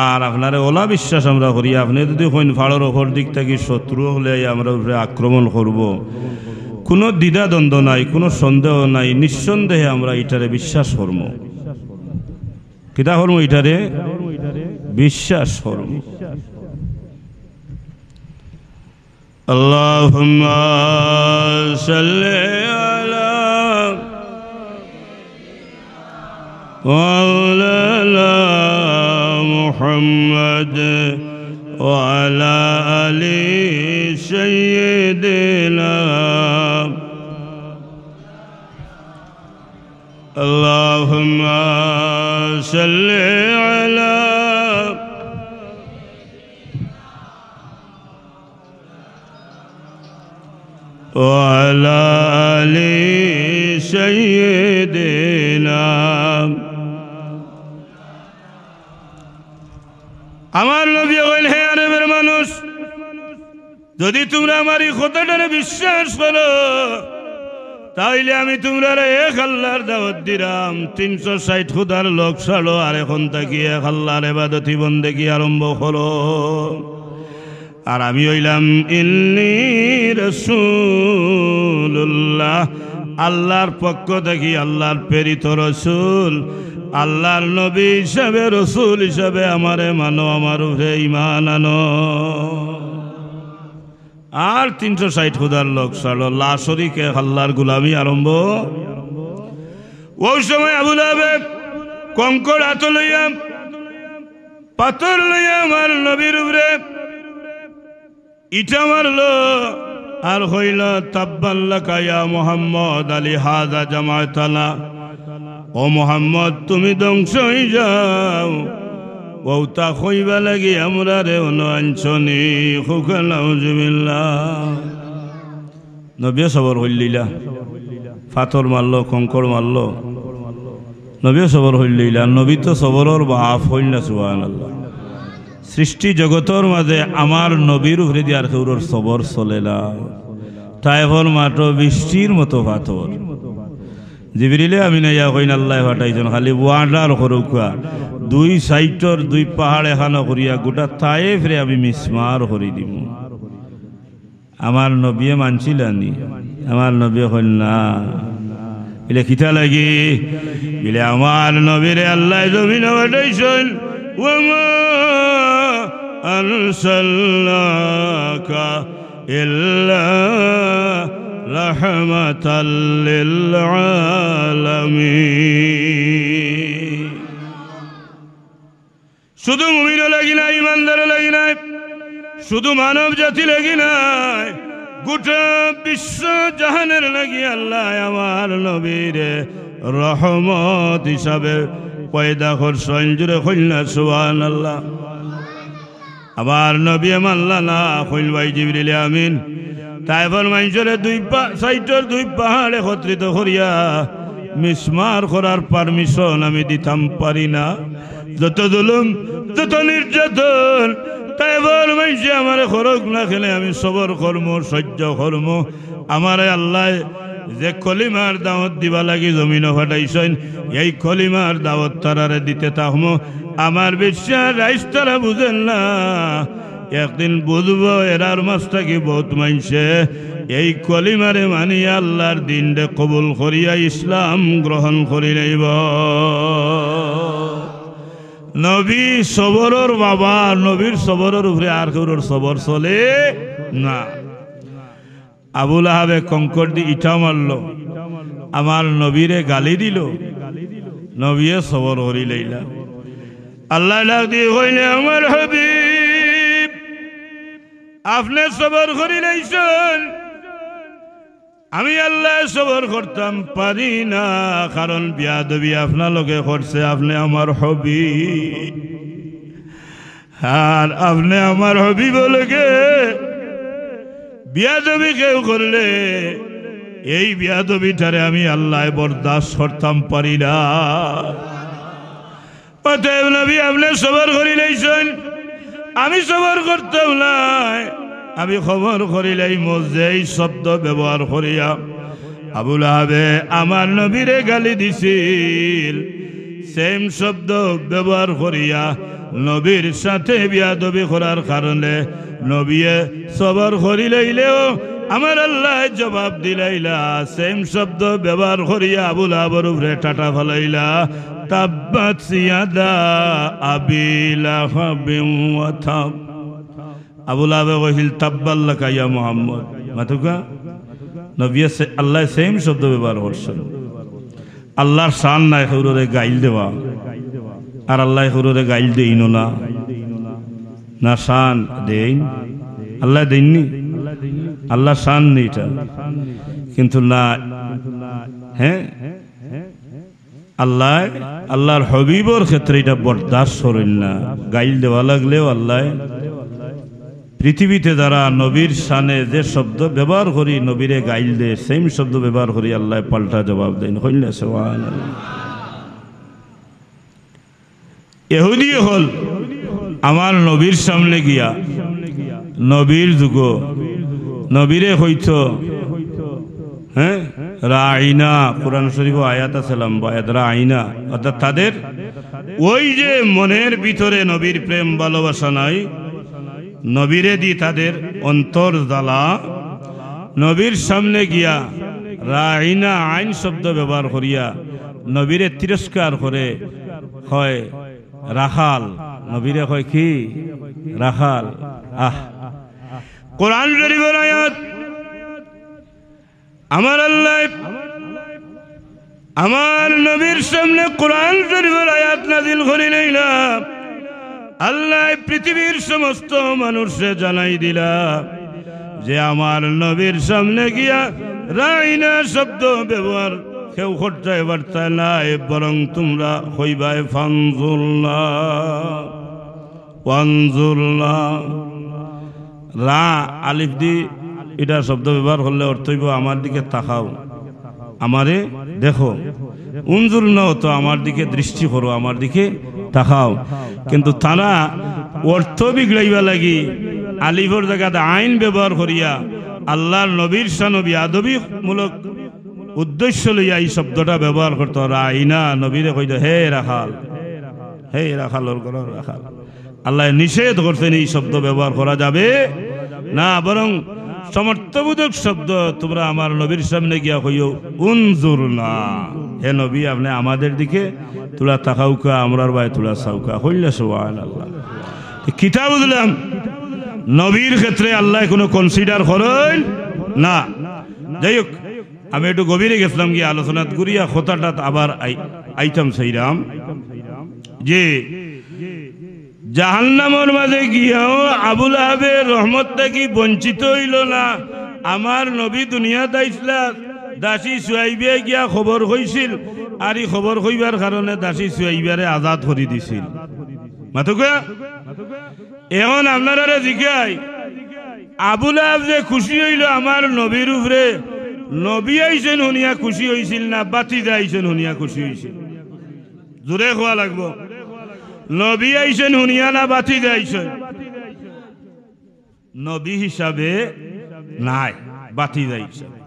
আর আপনারে ওলা বিশ্বাস আমরা করি। আপনি যদি কইন ফাড়ের ওপর দিক থেকে শত্রু হলে আমরা উপরে আক্রমণ করব, কোনো দ্বিধা দ্বন্দ্ব নাই, কোনো সন্দেহ নাই, নিঃসন্দেহে আমরা এটারে বিশ্বাস করব। কিতা করব? এটারে বিশ্বাস করব। আল্লাহুম্মা সাল্লি আলা মাওলানা মুহাম্মদ ওয়া আলা আলি সাইয়্যিদিনা। আল্লাহুম্মা সাল্লি আলা ওয়া আলা আলি সাইয়্যিদিনা। আমার নবী কইলেন, হে আরবের মানুষ, যদি তোমরা আমার এই কথাটারে বিশ্বাস করো তাইলে আমি তোমরা এক আল্লাহর দাওয়াত দিলাম। 360 খুদার লোক ছাড়ো, আর এখন থাকি এক আল্লাহর ইবাদতি বন্দেগি আরম্ভ করো। আর আমি হইলাম ইন্নী রাসূলুল্লাহ, আল্লাহর পক্ষ থেকে আল্লাহর প্রেরিত রসুল। আল্লাহর নবী হিসাবে, রসুল হিসাবে আমারে মানো, আমার উপরে ঈমান আনো। আর 360 খুদার লোক ছাড়ো, লা শরীকে আল্লাহর গোলামি আরম্ভ। ওই সময় আবু লাহাব কঙ্কর হাত লইয়া, পাথর লইয়া আমার নবীর উপরে ইটা মারলো আর হইল, তাব্বান লাকা ইয়া মুহাম্মদ আলী হাযা জামাতানা। ও মুহাম্মদ, তুমি ধ্বংস হয়ে যাও। ওটা কইবা লাগি আমরা রে অনআনছনি খুকালাউজুবিল্লাহ। নবী সবর হইলিলা, পাথর মারলো, কঙ্কর মারলো, নবী সবর হইলিলা। নবী তো সবরের বাপ হইল না। সুবহানাল্লাহ। সৃষ্টি জগতের মাঝে আমার নবীর উপরে দিয়ার কেউর সবর চলে না। তাইফর মাত্র বৃষ্টির মতো পাথর। জিবরিলে আমি না ইয়া কইন আল্লাহ ফাটাইছেন খালি ওয়াটার করুকা 2 সাইটর 2 পাহাড় এখানো করিয়া গোটা তাইফ রে আমি মিসমার করি দিব। আমার নবী মানছিলানি? আমার নবী কইন না। বলে কিতা লাগি? বলে আমার নবীরে আল্লাহ জমিনে ফাটাইছেন। ওয়ামা আরসালনাকা ইল্লা রাহমাতাল লিল আলামিন। শুধু মুমিন লাগি না, ইমানদার লাগি না, শুধু মানব জাতি লাগি না, গোটা বিশ্ব জাহানের লাগি আল্লাহ আমার নবীরে রহমত হিসাবে পয়দা করছেন। জুড়ে কইনা সুবহানাল্লাহ। আমার নবী মানলা না, কইল ভাই জিবরিল আমিন। তাইফর মানুষের 2 সাইটর 2 পাহাড় একত্রিত করিয়া মিসমার করার পারমিশন আমি দিতাম পারি না। যত জুলুম, যত নির্যাতন তাইফর মানুষে আমার খরচ না খেলে আমি সবর কর্ম, সহ্য কর্ম। আমার আল্লাহ যে কলিমার দাওয়াত দিবা লাগি জমিনে ফাটাইছেন, এই কলিমার দাওয়াত তারারে দিতে থাকবো। আমার বিশ্বাস রাইস তারা বুঝেন না, একদিন বুঝবো এরার মাছটা কি বহুত মানছে এই কলিমারে মানি আল্লাহর দিনরে কবুল করিয়া ইসলাম গ্রহণ করি লইব। নবী সবরের বাবা, নবীর সবরের উপরে আর কারোর সবর চলে না। আবু লাহাবে কঙ্কর দি ইটা মারল, আমার নবীরে গালি দিল, নবীয়ে সবর করি লইলা। আল্লাহ ডাক দিয়ে কইলে, আমার হাবিব আপনি সবর করি লইছেন, আমি আল্লাহ সবর করতাম পারি না, কারণ বিয়াদবি আপনার লগে করছে, আপনি আমার হাবিব। আর আপনি আমার হবিব লগে বিয়াদবি কেউ করলে এই বিয়াদবিটারে আমি আল্লাহ বরদাস্ত করতাম পারি না। অতএব নবী আপনি সবর করিলেইছেন, আমি সবর করতাম না। আমি খবর করিলাই মধ্যে এই শব্দ ব্যবহার করিয়া আবুল আহাবে আমার নবীরে গালি দিছিল, সেম শব্দ ব্যবহার করিয়া নবীর সাথে বিয়াদবি করার কারণে নবীয়ে সবর করিলেও আমার আল্লাহ জবাব দিলাইলা, সেম শব্দ ব্যবহার করিয়া আবুল আহাবের উপরে টাটা ফলাইলা। তাব্বাত ইয়াদা আবি লাহাবিন ওয়া তাব। আবুল আহাবে কইল তাব্বাল্লাকা ইয়া মুহাম্মদ। মাতুকা নবী আল্লাহ সেম শব্দ ব্যবহার করছেন। আল্লাহর শান নাই হুররে গাইল দেওয়া, আর আল্লাহ হুররে গাইল দেইন না, না শান দেইন আল্লাহ দেননি, আল্লাহর শান নেই এটা, কিন্তু না হ্যাঁ আল্লাহ আল্লাহর হবিবর ক্ষেত্রে এটা বরদাস্ত করেন না। গাইল দেওয়া লাগলেও আল্লাহ পৃথিবীতে যারা নবীর শানে যে শব্দ ব্যবহার করি নবীরে গাইল দে, সেম শব্দ ব্যবহার করি আল্লাহ পাল্টা জবাব দেন। হইলে সুবহানাল্লাহ। ইহুদি হল আমার নবীর সামনে গিয়া নবীর যুগ নবীরে হইত হ্যাঁ রাইনা, কোরআন শরীফ আয়াত আছিলাম রাইনা, অর্থাৎ তাদের ওই যে মনের ভিতরে নবীর প্রেম ভালোবাসা নাই, নবীরে দি তাদের অন্তর জ্বালা, নবীর সামনে গিয়া রাইনা আইন শব্দ ব্যবহার করিয়া নবীরে তিরস্কার করে হয় রাখাল, নবীরে হয় কি রাখাল। কোরআন শরীফের আয়াত আমার আল্লাহ আমার নবীর সামনে কোরআন শরীফের আয়াত নাযিল করিলেন। আল্লাহ পৃথিবীর সমস্ত মানুষে জানাই দিলা যে আমার নবীর সামনে গিয়া রাইনা শব্দ ব্যবহার কেউ করতে পারতা নাই, বরং তোমরা হইবাই ফানজুরল্লাহ ওয়ানজুরল্লাহ। রা আলিফ দি এটা শব্দ ব্যবহার করলে অর্থ হইব আমার দিকে তাকাও, আমারে দেখো। উনজুর নাও তো আমার দিকে দৃষ্টি করো, আমার দিকে তাকাও। কিন্তু তারা অর্থ বিগড়াইবা লাগি আলিফর জায়গাতে আইন ব্যবহার করিয়া আল্লাহর নবীর শানবী আদবিমূলক উদ্দেশ্য লইয়া এই শব্দটা ব্যবহার করতো। রাইনা নবীরে কইতো হে রাখাল, হে রাখালর ঘর রাখাল। আল্লাহ নিষেধ করছেন এই শব্দ ব্যবহার করা যাবে না, বরং সমর্থবোধক শব্দ তোমরা আমার নবীর সামনে গিয়া কইও উনজুর না, হে নবী আপনি আমাদের দিকে তোলা তাকাউকা, আমরার ভাই তোলা চাউকা। হইলে সুবহানাল্লাহ। কিতাব দিলাম নবীর ক্ষেত্রে আল্লাহ কোনো কনসিডার করেন না। যাই হোক, আমি একটু গভীরে গেছিলাম গিয়ে আলোচনা করিয়া কথাটা আবার আইতাম সেইরাম যে জাহান্নামের মাঝে গিয়াও আবুল আহাবের রহমত থেকে বঞ্চিত হইল না। আমার নবী দুনিয়াত আইসলা, দাসী সুয়াইবে গিয়া খবর হইছিল, আর এই খবর হইবার কারণে দাসী সুয়াইবারে আজাদ করে দিছিল। মাতুকা এখন আপনারা জিজ্ঞাই আবুল আহাব যে খুশি হইল আমার নবীর উপরে, নবী আইছেন হুনিয়া খুশি হইছিল না বাতিজা আইছেন হুনিয়া খুশি হইছিল? জোরে খোয়া লাগবো। নবী আইছেন হুনিয়া না বাতিজা আইছেন? নবী হিসাবে নাই, বাতিজা হিসাবে।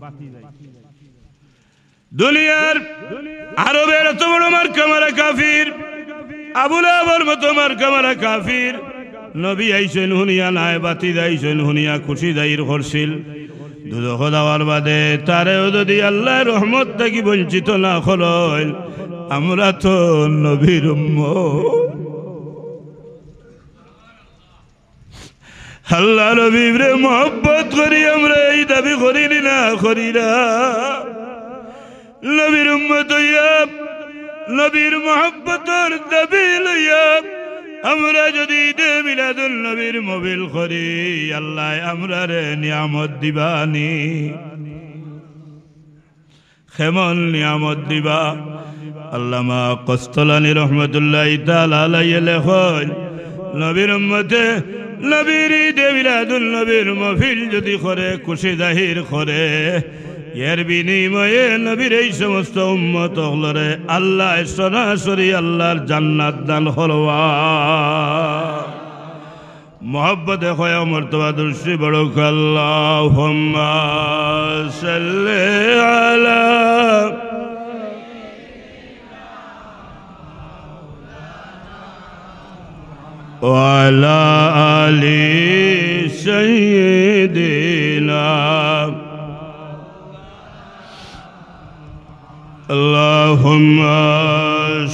দুনিয়ার আরবের এত বড় মার্কা মারা কাফির, আবুল আহাবের মতো মার্কা মারা কাফির, নবী আইছেন হুনিয়া নাই বাতিজা আইছেন হুনিয়া খুশি দায়ীর করছিল। দুদক দেওয়ার বাদে তারেও যদি আল্লাহর রহমত থেকে বঞ্চিত না হল, আমরা তো নবীর উম্মত। আল্লাহ নবীরে মোহব্বত করি আমরা, এই দাবি করি না করি না। নবীর উম্মত হইয়া নবীর মোহব্বতের দাবি লইয়া আমরা যদি ঈদে মিলাদুল নবীর মোবিল করি, আল্লাহ আমরা রে নিয়ামত দিবানি। কেমন নিয়ামত দিবা? আল্লামা কস্তলানী রহমতুল্লাহ তাআলা আলাইহি লেখেন, নবীর উম্মতে নবীর ঈদে মিলাদুন নবীর মাহফিল যদি করে খুশি জাহির করে এর বিনিময়ে নবীর এই সমস্ত উম্মত হলরে আল্লাহ সরাসরি আল্লাহর জান্নাত দান করবা मोहब्बत खोया मर्तबा दुरुस्ती बड़ो अल्लाहुम्मा सल्ली अला वअला आलि सय्यिदिना अल्लाहुम्मा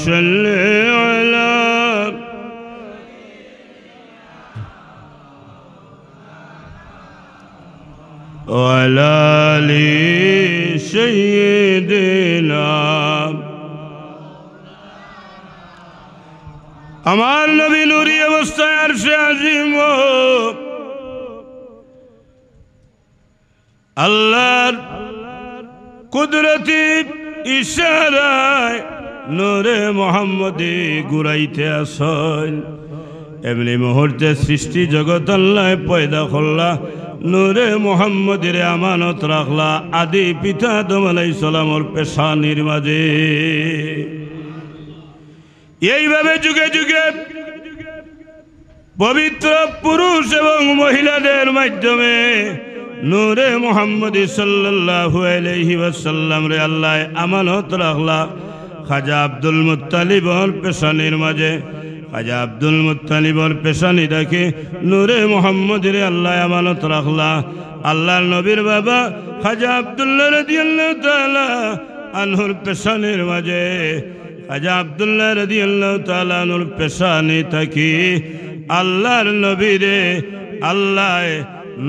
सल्ली अला وعلى آل سيدنا আমার নবী নূরি অবস্থায় আরশে আজিম আল্লাহর কুদরতি ইশারায় নূরে মুহাম্মদী ঘুরাইতে আসেন এমনি মুহূর্তে সৃষ্টি জগৎ আল্লাহ পয়দা করলা নূরে মুহাম্মদের আমানত রাখলা আদি পিতা আদম আলাইহিস সালামের পেশানির মাঝে এইভাবে যুগে যুগে পবিত্র পুরুষ এবং মহিলাদের মাধ্যমে নূরে মুহাম্মদ সাল্লাল্লাহু আলাইহি ওয়াসাল্লাম রে আল্লাহ আমানত রাখলা খাজা আব্দুল মুত্তালিবর পেশানির মাঝে খাজা আব্দুল মুত্তালিবর পেশানি দেখে নূরে মুহাম্মদের আল্লাহ আমানত রাখলা আল্লাহর নবীর বাবা খাজা আব্দুল্লাহ রাদিয়াল্লাহু তাআলা আনহুর পেশানির মাঝে খাজা আব্দুল্লাহ রাদিয়াল্লাহু তাআলা আনহুর পেশানি থাকি আল্লাহর নবীরে আল্লাহ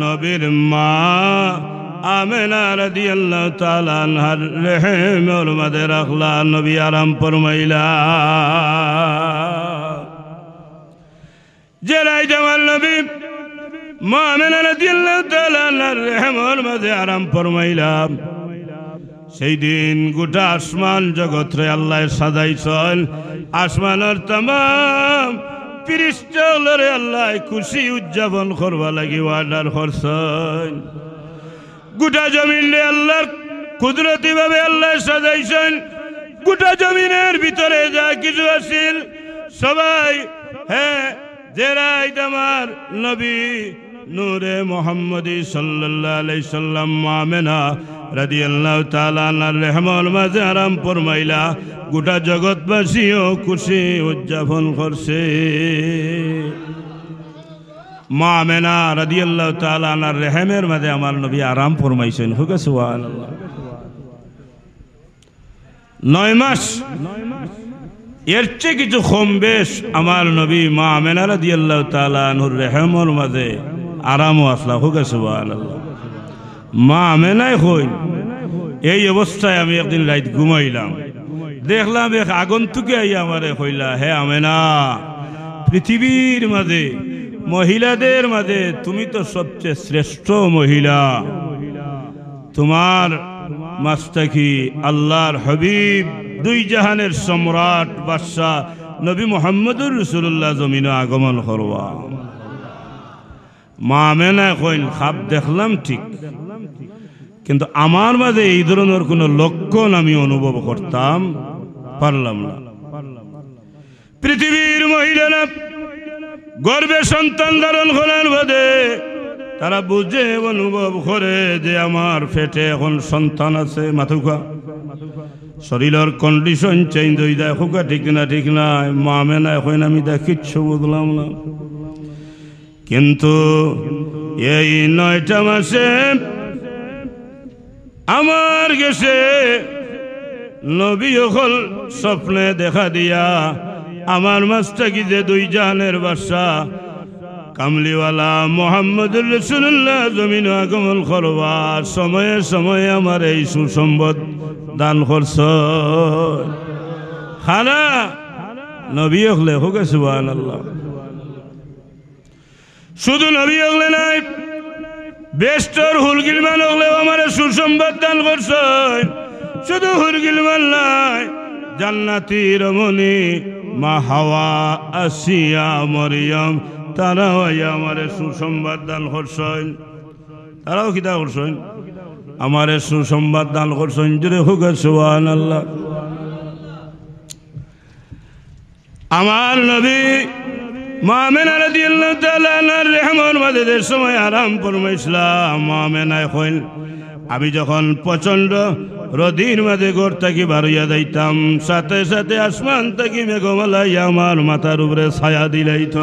নবীর মা আমেনা রাদিয়াল্লাহু তাআলা আনহার রহমের মাঝে রাখলা নবী আরাম ফরমাইলা জেরাই জামাল নবী মা আমেনা রাদিয়াল্লাহু তাআলা আনহার রহমের মাঝে আরাম ফরমাইলাম সেই দিন গোটা আসমান জগৎ রে আল্লাহ সাজাইছেন আসমানের तमाम ফেরেশতারে আল্লাহ খুশি উদযাপন করবা লাগি অর্ডার করছেন গোটা জমিন রে আল্লাহ কুদরতি ভাবে আল্লাহ সাজাইছেন গোটা জমিনের ভিতরে যা কিছু আছিল সবাই হ্যাঁ জেরাই আমার নবী নূরে মুহাম্মদী সাল্লাল্লাহু আলাইহি সাল্লাম আমেনা রাদিয়াল্লাহু তাআলা আনহার রহমতের মাঝে আরাম ফরমাইলা গোটা জগৎবাসীও খুশি উদযাপন করছে মা আমেনা রাদিয়াল্লাহু তাআলা আনহার রহমের মাঝে আমার নবী আরাম ফরমাইছেন হুকে সুবহানাল্লাহ 9 মাস এর চেয়ে কিছু কম বেশ আমার নবী মা আমেনা রাদিয়াল্লাহু তাআলা আনহুর রহমের মাঝে আরামও আসলা হুকে সুবহানাল্লাহ মা আমেনাই কই এই অবস্থায় আমি একদিন রাত ঘুমাইলাম দেখলাম এক আগন্তুকে আইয়া আমারে কইলা হে আমেনা পৃথিবীর মাঝে মহিলাদের মাঝে তুমি তো সবচেয়ে শ্রেষ্ঠ মহিলা তোমার মাস্তাকি আল্লাহর হাবিব দুই জাহানের সম্রাট বাদশা নবী মুহাম্মদুর রাসূলুল্লাহ জমিনে আগমন করবা মা আমেনা কইন খাপ দেখলাম ঠিক কিন্তু আমার মাঝে এই ধরনের কোনো লক্ষণ আমি অনুভব করতাম পারলাম না পৃথিবীর মহিলারা গর্ভে সন্তান ধারণ করার বাদে তারা বুঝে অনুভব করে যে আমার পেটে এখন সন্তান আছে মাথুকা শরীরের কন্ডিশন চেঞ্জ হয়ে যায় হুকা ঠিক না মা আমেনা এখন আমি তা কিচ্ছু বুঝলাম না কিন্তু এই 9টা মাসে আমার গেছে নবী হল স্বপ্নে দেখা দিয়া আমার মাস্টাকি যে দুই জাহানের বাদশা কামলিওয়ালা মুহাম্মদুর রাসূলুল্লাহ জমিন আগমন করবার সময়ে সময়ে আমার এই সুসংবাদ দান করছ খানা নবী হলে হোক সুবহানাল্লাহ শুধু নবী হলে নাই বেষ্টর হুলগিলমান হলেও আমার সুসংবাদ দান করছেন শুধু হুলগিলমান নাই জান্নাতি রমণী মা হাওয়া আসিয়া মরিয়ম তারাও আমারে সুসংবাদ দান করছেন তারাও কিতা করছেন আমারে সুসংবাদ দান করছেন জোরে হোক সুবহানাল্লাহ আমার নবী মা আমেনা রাদিয়াল্লাহু তাআলা আনহার রেহমর মাঝে সময় আরাম ফরমাইছিলাম মা আমেনায় কইল আমি যখন প্রচন্ড রদির মাঝে ঘর থাকি বাড়িয়া যাইতাম সাথে সাথে আসমান থাকি মেঘমালাই আমার মাথার উপরে ছায়া দিলাইত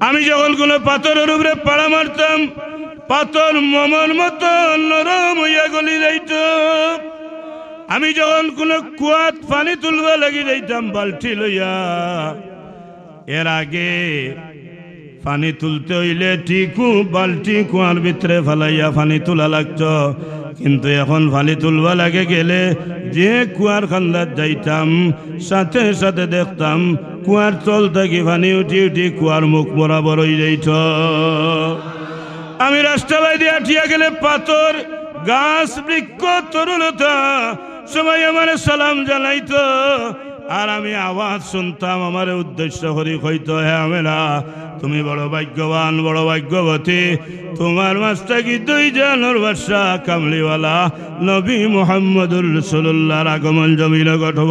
আমি যখন কোনো পাথরের উপরে পাড়া মারতাম পাথর মমর মতো নরম হইয়া গলি যাইত আমি যখন কোনো কুয়াত পানি তুলবা লাগি যাইতাম বালতি লইয়া এর আগে পানি তুলতে হইলে টিকু বালতি কুয়ার ভিতরে ফেলাইয়া পানি তোলা লাগত কিন্তু এখন পানি তুলবা লাগে গেলে যে কুয়ার খান্দার যাইতাম সাথে সাথে দেখতাম কুয়ার তল থেকে পানি উঠি উঠি কুয়ার মুখ বরাবর হয়ে যাইত আমি রাস্তা বাইরে আঠিয়া গেলে পাথর গাছ বৃক্ষ তরুলতা সবাই আমার সালাম জানাইত আর আমি আওয়াজ শুনতাম আমার উদ্দেশ্য করি হইতো হ্যাঁ আমেনা তুমি বড় ভাগ্যবান বড় ভাগ্যবতী তোমার মাস্তা কি দুই জানোর বাদশা কামলিওয়ালা নবী মুহাম্মদুর রাসূলুল্লাহর আগমন জমিনে ঘটব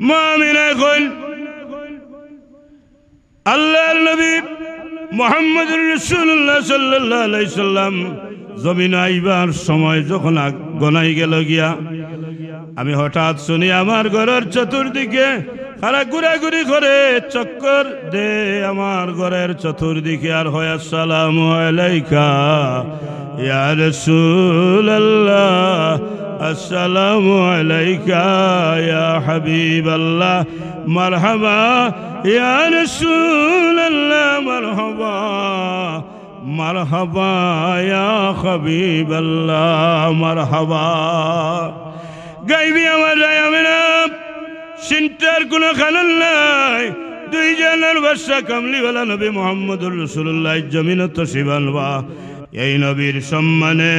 মা আমিনা কইল আল্লাহর নবী মুহাম্মদুর রাসূলুল্লাহ সাল্লাল্লাহু আলাইহি সাল্লাম জমিন আইবার সময় যখন গনাই গেল গিয়া আমি হঠাৎ শুনি আমার ঘরের চতুর্দিকে খারা ঘুরাঘুরি করে চক্কর দে আমার ঘরের চতুর্দিকে আর হয় আসসালামু আলাইকা ইয়া রাসূলুল্লাহ আসসালামু আলাইকা ইয়া হাবিবাল্লাহ মারহাবা ইয়া রাসূলুল্লাহ মারহাবা মারহাবা ইয়া হাবিবাল্লাহ মারহাবা গাইবি আমার রায় আমেনা চিন্তার কোনো কারণ নাই দুই জানার বাদশা কামলিওয়ালা নবী মুহাম্মদুর রাসূলুল্লাহ জমিন তশরিফ আনবা এই নবীর সম্মানে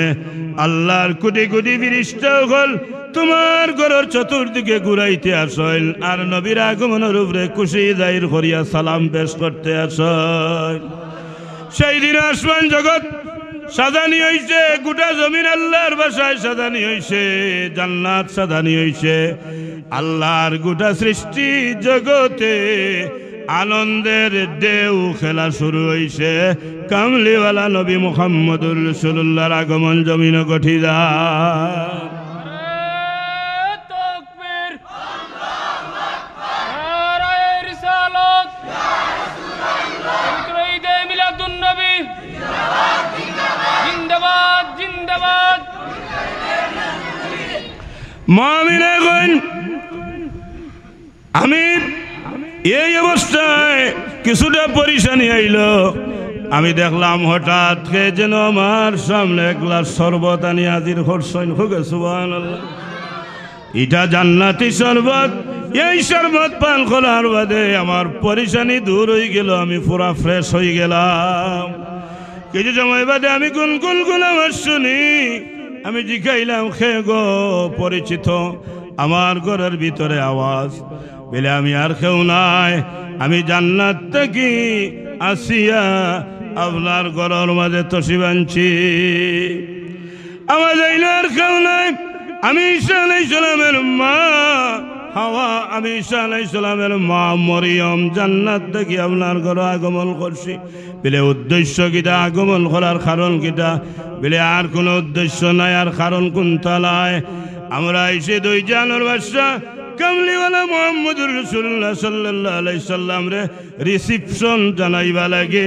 আল্লাহর কোটি কোটি ফেরেশতা হল তোমার ঘরের চতুর্দিকে ঘুরাইতে আসেন আর নবীর আগমনের উপরে খুশি জাহির করিয়া সালাম পেশ করতে আসেন সেই দিন আসমান জগৎ সাজানি হইছে গোটা জমিন আল্লাহর বাসায় সাজানি হইছে জান্নাত সাজানি হইছে আল্লাহর গোটা সৃষ্টি জগতে আনন্দের ঢেউ খেলা শুরু হইছে কামলিওয়ালা নবী মুহাম্মদুর রাসূলুল্লাহর আগমন জমিনে ঘটিলা মুমিনগণ আমি এই অবস্থায় কিছুটা পরিশানি আইল আমি দেখলাম হঠাৎ কে যেন আমার সামনে এক গ্লাস শরবত আনি হাজির করছেন হোকে সুবহানাল্লাহ এটা জান্নাতি শরবত এই শরবত পান করার বাদে আমার পরিশানি দূর হয়ে গেল আমি পুরা ফ্রেশ হয়ে গেলাম কিছু সময় বাদে আমি গুনগুন আমার শুনি আমি জিজ্ঞাইলাম খে গো পরিচিত আমার ঘরের ভিতরে আওয়াজ বলে আমি আর কেউ নাই আমি জান্নাত থেকে আসিয়া আপনার ঘরের মাঝে তশরিফ আনছি আমার আর কেউ নাই আমি ঈসা আলাইহিস সালামের মা হাওয়া আমি ঈসা আলাইহিস সালামের মা মরিয়ম জান্নাত থেকে আপনার ঘরে আগমন করছি বলে উদ্দেশ্য কিটা আগমন করার কারণ কিটা বলে আর কোনো উদ্দেশ্য নাই আর কারণ কোনটালায় আমরা এসে দুই জানোর বাদশা কামলিওয়ালা মুহাম্মদুর রাসূলুল্লাহ সাল্লাল্লাহু আলাইহি সাল্লাম রে রিসিপশন জানাইবা লাগে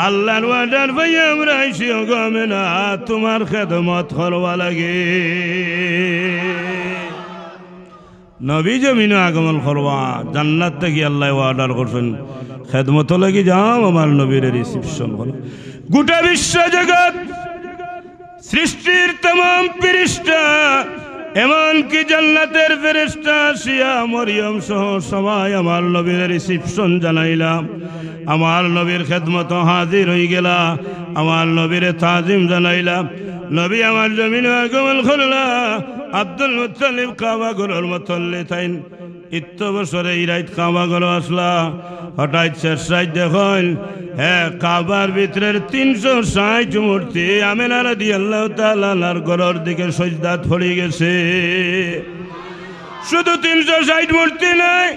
আল্লাহর ওয়ার্ডার ভাই আমরা এসে গমে না তোমার খেদমত করবা লাগে নবী জমিনে আগমন করবা জান্নাত থেকে আল্লাহ অর্ডার করছেন খেদমত লাগি যাও আমার নবীর রিসিপশন করো গোটা বিশ্ব জগৎ সৃষ্টির तमाम ফেরেশতা এমনকি জান্নাতের ফেরেশতা আসিয়া মরিয়ম সহ সবাই আমার নবীর রিসিপশন জানাইলাম আমার নবীর খেদমত হাজির হয়ে গেলা আমার নবীর তাজিম জানাইলাম নবী আমার জমিনে আগমন করলা আব্দুল মুত্তালিব কাবা ঘরের মতল্লে তাইন ইত্য বছরে ইরাইত কাবা ঘর আসলা হঠাৎ শেষ দেখুন হ্যাঁ কাবার ভিতরের 360 মূর্তি আমেনা রাদিয়াল্লাহু তাআলার ঘরের দিকে সজদাত পড়ে গেছে শুধু 360 মূর্তি নাই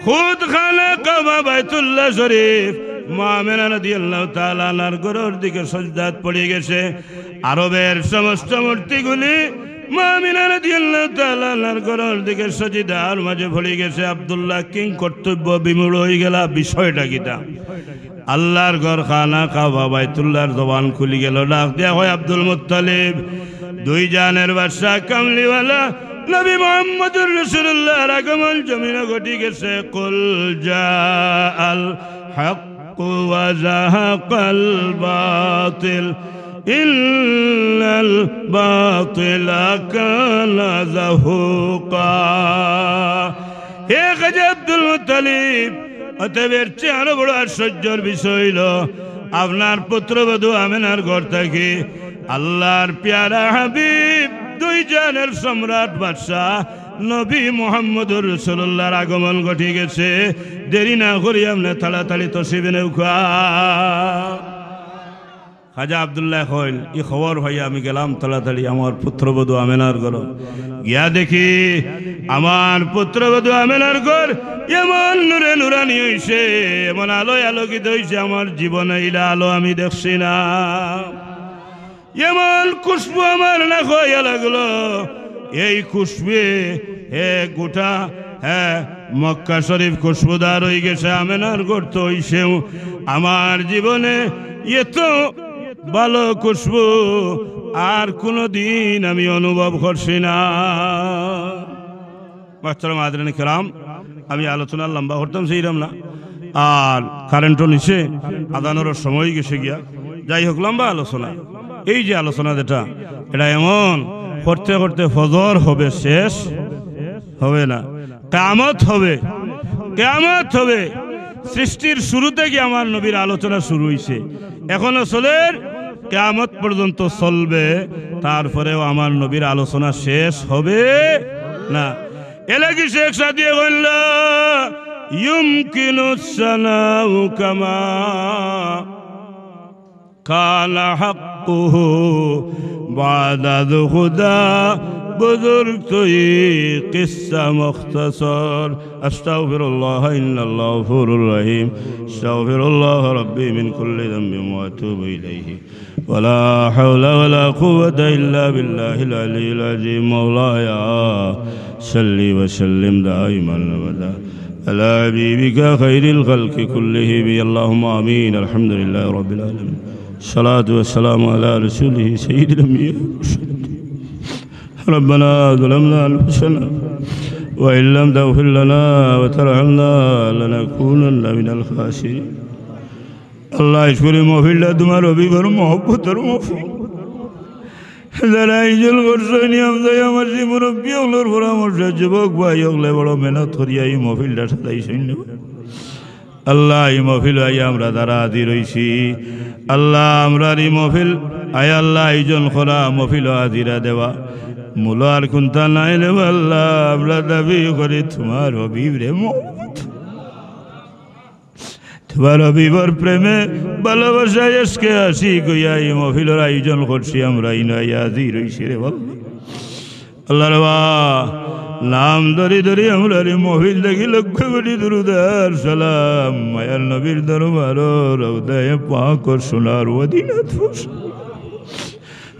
খুদ খানা কাবা বাইতুল্লাহ শরীফ মা আমেনা রাদিয়াল্লাহু তাআলার ঘরের দিকে সজদাত পড়ে গেছে আরবের সমস্ত মূর্তিগুলি মা আমেনা রাদিয়াল্লাহু তাআলার ঘরের দিকে সজদার মাঝে পড়ে গেছে আব্দুল্লাহ কিং কর্তব্য বিমূঢ় হয়ে গেল বিষয়টা কিটা আল্লাহর ঘর খানা কাবা বাইতুল্লাহর জবান খুলি গেল ডাক দেয়া হয় আব্দুল মুত্তালিব দুই জানের বাদশা কামলিওয়ালা নবী মুহাম্মদুর রাসূলুল্লাহর আগমন জমিনে ঘটে গেছে কুল জাআল হক ওয়া যাহাকাল বাতিল ইল্লাল বাতিলা কানা যাহুকা হে খাজা আব্দুল মুত্তালিব অতএবের চেয়ে আরো বড় আশ্চর্যের বিষয় হইল আপনার পুত্রবধূ আমেনার ঘর থেকে আল্লাহর প্যারা হাবিব দুই জানের সম্রাট বাদশাহ নবী মুহাম্মদুর রাসূলুল্লাহর আগমন ঘটে গেছে দেরি না করি আপনি তাড়াতাড়ি তশরিফ নেওয়া খাজা আব্দুল্লাহ কইল এই খবর ভাই আমি গেলাম তাড়াতাড়ি আমার পুত্রবধূ আমেনার ঘর গিয়া দেখি আমার পুত্রবধূ আমেনার ঘর এমন নূরে নুরানি হইছে এমন আলোয় আলোকিত হইছে আমার জীবনে ইলা আলো আমি দেখছি না এমন খুশবু আমার না হইয়া লাগলো এই খুশবে হে গোটা হ্যাঁ মক্কা শরীফ খুশবুদার হয়ে গেছে আমেনার ঘর তো হইছেও আমার জীবনে এত ভালো খুশবু আর কোনদিন আমি অনুভব করছি না মাস্টার মাদরানি কেরাম আমি আলোচনা লম্বা করতাম সেইরাম না আর কারেন্টও নিচে আদানোর সময় গেছে গিয়া যাই হোক লম্বা আলোচনা এই যে আলোচনা যেটা এটা এমন করতে করতে ফজর হবে শেষ হবে না কিয়ামত হবে কিয়ামত হবে সৃষ্টির শুরু থেকে আমার নবীর আলোচনা শুরু হইছে এখনো চলে কিয়ামত পর্যন্ত চলবে তারপরেও আমার নবীর আলোচনা শেষ হবে না এলাকি শেখ সাদিয়ে বলল ইউমকিনুস সানাউ কামা কানা হাক্কুহু বাদাদ খুদা বুজুর্গ তো কিসসা মুখতাসর আস্তাগফিরুল্লাহ ইন্নাল্লাহু গফুরুর রহিম আস্তাগফিরুল্লাহ রাব্বি মিন কুল্লি যামবিন ওয়া আতুবু ইলাইহি ওয়ালা হাওলা ওয়ালা কুওয়াতা ইল্লা বিল্লাহিল আলিয়্যিল আযীম মাওলায়া সাল্লি ওয়া সাল্লিম দাইমান আবাদা আলা হাবিবিকা খায়রিল খালকি কুল্লিহিম আল্লাহুম্মা আমিন আলহামদুলিল্লাহি রাব্বিল আলামিন সালাতু ওয়া সালামু আলা রাসূলিহি সাইয়্যিদিল আমবিয়া ربنا ظلمنا أنفسنا وإن لم تغفر لنا وترحمنا لنكونن من الخاسرين الله يشكر موفي تمہارا بھی بر محبت اور موفی ذرائع جل غرسانی حمزہ یا مرسی مربی اغلر فرامرش جبک بائی اغلے بڑا محنت خریائی موفی لٹھتائی سننے আল্লাহ এই মহফিল আই আমরা দ্বারা হাজির হইছি আল্লাহ আমরার এই মহফিল আয় আল্লাহ এইজন খরা মহফিল হাজিরা দেওয়া মূল আর কোনটা নাই রে আল্লাহ আমরা দাবি করি তোমার হবিবরে মহব্বত তোমার হবিবর প্রেমে ভালোবাসায় আজকে আসি গইয়া এই মহফিলের আয়োজন করছি আমরা ইনাই হাজির হইছি রে আল্লাহ রে নাম ধরি ধরি আমরা মহিল দেখি লক্ষ কোটি দুরুদার সালাম মায়ার নবীর দরবার রওদায়ে পাক সোনার মদিনাত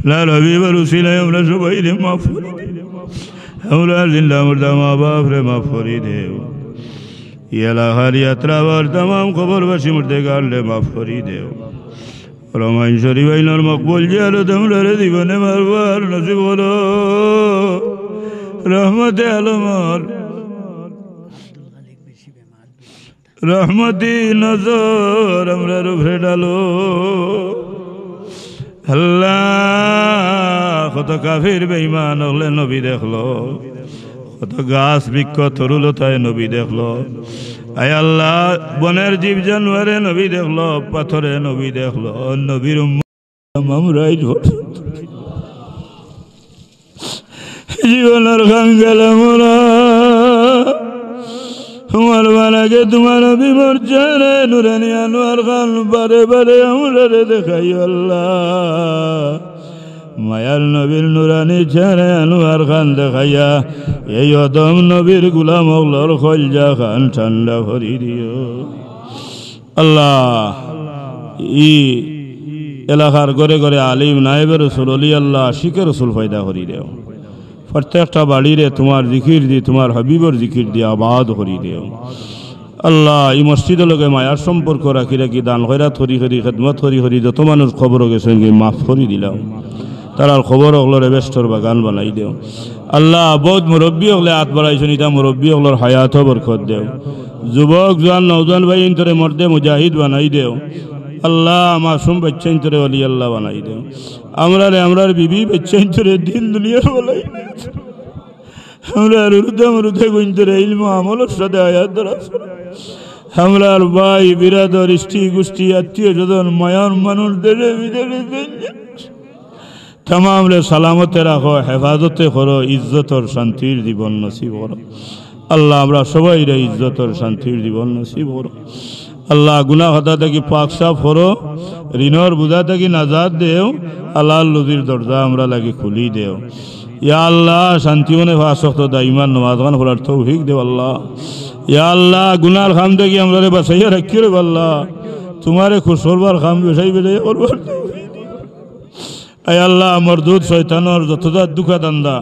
লা রবিবার উসিলায় আমরা সবাই রে মাফ করে আমরা জিন্দা মুর্দা মা বাপ রে মাফ করে দেও এলাকার ইয়াত্রাবার तमाम কবরবাসী মুর্দেগার রে মাফ করে দেও রহমান শরীফ আইনার মকবুল জিয়ারত আমরা রে জীবনে মারবার নসিব করো रहमते आलमर रहमती नजर हमरा रूपे डालो अल्लाह कत काफिर बेईमान हले नबी देखलो कत गाछ बृक्ष तरुलताय नबी देखलो आय अल्लाह बनेर जीव जानवरे नबी देखलो पाथरे नबी देखलो नबीर জীবনের খান গেলাম তোমার বানাকে তোমার বিমর চারে নুরানি আনোয়ার খান বারে বারে আমরা দেখাই আল্লাহ মায়ার নবীর নুরানি চারে আনোয়ার খান দেখাইয়া এই অদম নবীর গুলাম ওগুলোর খলজা খান ঠান্ডা করি দিও আল্লাহ। ই এলাকার ঘরে ঘরে আলিম নায়েবের রসুল অলি আল্লাহ শিখের রসুল ফায়দা করি দেও প্রত্যেকটা বাড়িরে তোমার জিকির দি তোমার হাবিবর জিকির দিয়ে আবাদ করি দেও আল্লাহ। এই মসজিদের লগে মায়ার সম্পর্ক রাখি রাখি দান খয়রাত করি করি খেদমত করি করি যত মানুষ খবর গেছেন মাফ করি দিলাম তার খবর হলরে বেষ্টর বাগান বানাই দেও আল্লাহ। বহুত মুরব্বী হলে হাত বাড়াইছেন ইটা মুরব্বী হলর হায়াত বরকত দেও যুবক জোয়ান নৌজওয়ান ভাই ইন্তরে মর্দে মুজাহিদ বানাই দেও আল্লাহ। মাসুম বাচ্চা ইন্তরে অলি আল্লাহ বানাই দেও আমরার বিবি বাচ্চা ইন্তরে দিন দুনিয়ার বলাই আমরা রুদে গুঞ্জরে ইলম আমলের সাথে আয়াত দ্বারা আমরার ভাই বিরাদর ইষ্টি গোষ্ঠী আত্মীয় স্বজন মায়ার মানুষ দেশে বিদেশে तमाम सलामते राखो हेफाजते करो इज्जत और शांतिर जीवन नसीब करो अल्लाह আমরা সবাই রে इज्जत और शांतिर जीवन नसीब करो अल्लाह गुनाह खता थेके पाक साफ करो ऋणर बोझा थेके नाजात देओ हालाल रुजिर दरजा আমরা লাগি খুলি দেও या अल्लाह शांति मने पांच वक्त दाइमान नमाज खान पढ़ार तौफीक देओ अल्लाह या अल्लाह गुनार खाम थेके আমরা বাঁচাইয়া রাখিও রে अल्लाह तुम्हारे खुश होবার खाम बेसाई बेसाई করবার अय अल्लाह मरदूद शैतानर যতটা দুঃখা দান্দা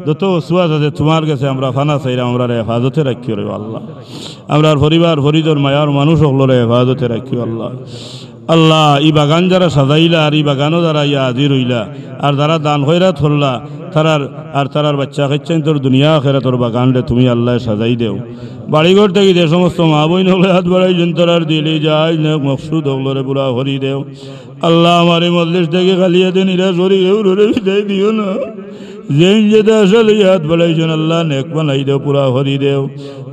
যত ওসওয়াস আছে তোমার কাছে আমরা ফানা চাইরা আমরা হেফাজতে রাখিও রে আল্লাহ আমরার পরিবার পরিজন মায়ার মানুষ হলরে হেফাজতে রাখিও আল্লাহ আল্লাহ ই বাগান যারা সাজাইলা আর ই বাগানও যারা ইয়া হাজির হইলা আর যারা দান খয়রাত করলা তারার বাচ্চা খাচ্ছেন তোর দুনিয়া আখিরাতর বাগানরে তুমি আল্লাহ সাজাই দেও বাড়িঘর থেকে যে সমস্ত মা বোন হলে হাত বাড়াইছেন তারার দিলে যায় নেক মকসুদ হলরে পুরা ভরি দেও আল্লাহ আমার এই মজলিস থেকে খালিয়া দেন ইরা সরি এউরে বিদায় দিও না যেন যেটা আসলে হাত বাড়াইছেন আল্লাহ নেক বানাই দেও পুরা ভরি দেও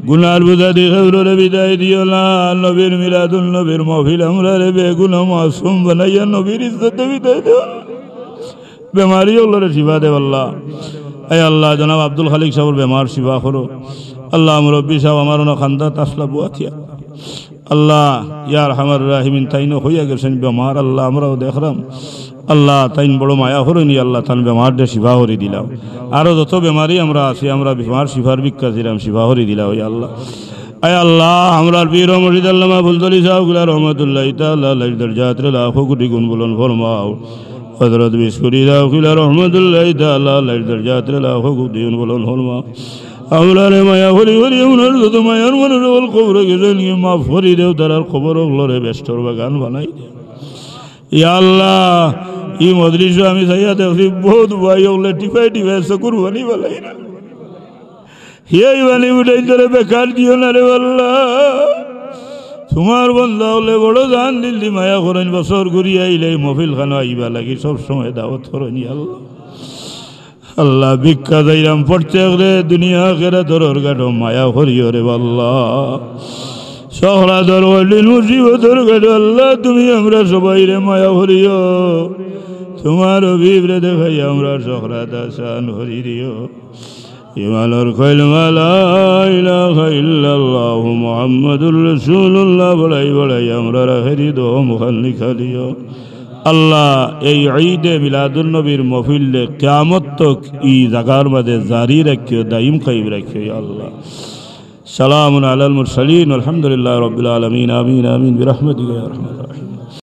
গুনার বোঝা দিয়ে এউরে বিদায় দিও না নবীর মিলাদুল নবীর মাহফিল আমরা রে বেগুনাহ মাসুম বানাইয়া নবীর ইজ্জতে বিদায় দেও বেমারি হলরে শিফা দেও আল্লাহ এই আল্লাহ জনাব আব্দুল খালিক সাহেবের বেমার শিফা করো আল্লাহ মুরব্বী সাহেব আমার না খান্দা তাসলা বুয়াথিয়া আল্লাহ ইয়া আরহামার রাহিমিন তাইনো হইয়া গেছেন বেমার আল্লাহ আমরাও দেখলাম আল্লাহ তাইন বড় মায়া হরনি আল্লাহ তান বেমার দে শিফা হরি দিলাও আরো যত বেমারি আমরা আছি আমরা বেমার শিফার ভিক্ষা দিলাম শিফা হরি দিলাও ইয়া আল্লাহ আয় আল্লাহ আমরার পীর মুর্শিদ আল্লামা ফুলতলি সাহেব গুলা রহমাতুল্লাহ তাআলা আলাইহি দরজাতে লাখো কোটি গুণ বলন ফরমাও হযরত বিসকুরি দাও গুলা রহমাতুল্লাহ তাআলা আলাইহি দরজাতে লাখো কোটি গুণ বলন ফরমাও আমরারে মায়া হরি হরি আমরার যত মায়ার মনের বল কবর গেছেন মাফ করি দেও তারার খবর হলরে বেষ্টর বাগান বানাই দেও ইয়া আল্লাহ ই মজলিস আমি চাইয়া দেখছি বহুত ভাই হলে টিপাই টিপাই চকুর বানি বলাই না এই বানি উঠাই ধরে বেকার দিও না রে আল্লাহ তোমার বন্ধা হলে বড় জান দিল্লি মায়া করেন বছর ঘুরি আইলে মফিল খানো আইবা লাগি সব সময় দাওয়াত করেনি আল্লাহ আল্লাহ ভিক্ষা যাইরাম পড়তে রে দুনিয়া কেরা ধরর গাঢ় মায়া করিও রে আল্লাহ সহরা ধর হইলেন মুসিবতর গাঢ় আল্লাহ তুমি আমরা সবাই রে মায়া করিও তোমার অভিব্রে দেখাই আমরা সহরা দাসান হরি দিও ইমানর কলমা লা ইলাহা ইল্লাল্লাহু মুহাম্মাদুর রাসূলুল্লাহ বলাই বলাই আমরা রাখি দো মুখান লিখা দিও আল্লাহ এই ঈদে মিলাদুন নবীর মাহফিল কিয়ামত তক ই জাগার মধ্যে জারি রাখিও দাইম কায়েম রাখিও ইয়া আল্লাহ সালামুন আলাল মুরসালিন আলহামদুলিল্লাহি রাব্বিল আলামিন আমিন আমিন বিরহমাতিকা ইয়া আরহামার রাহিমিন।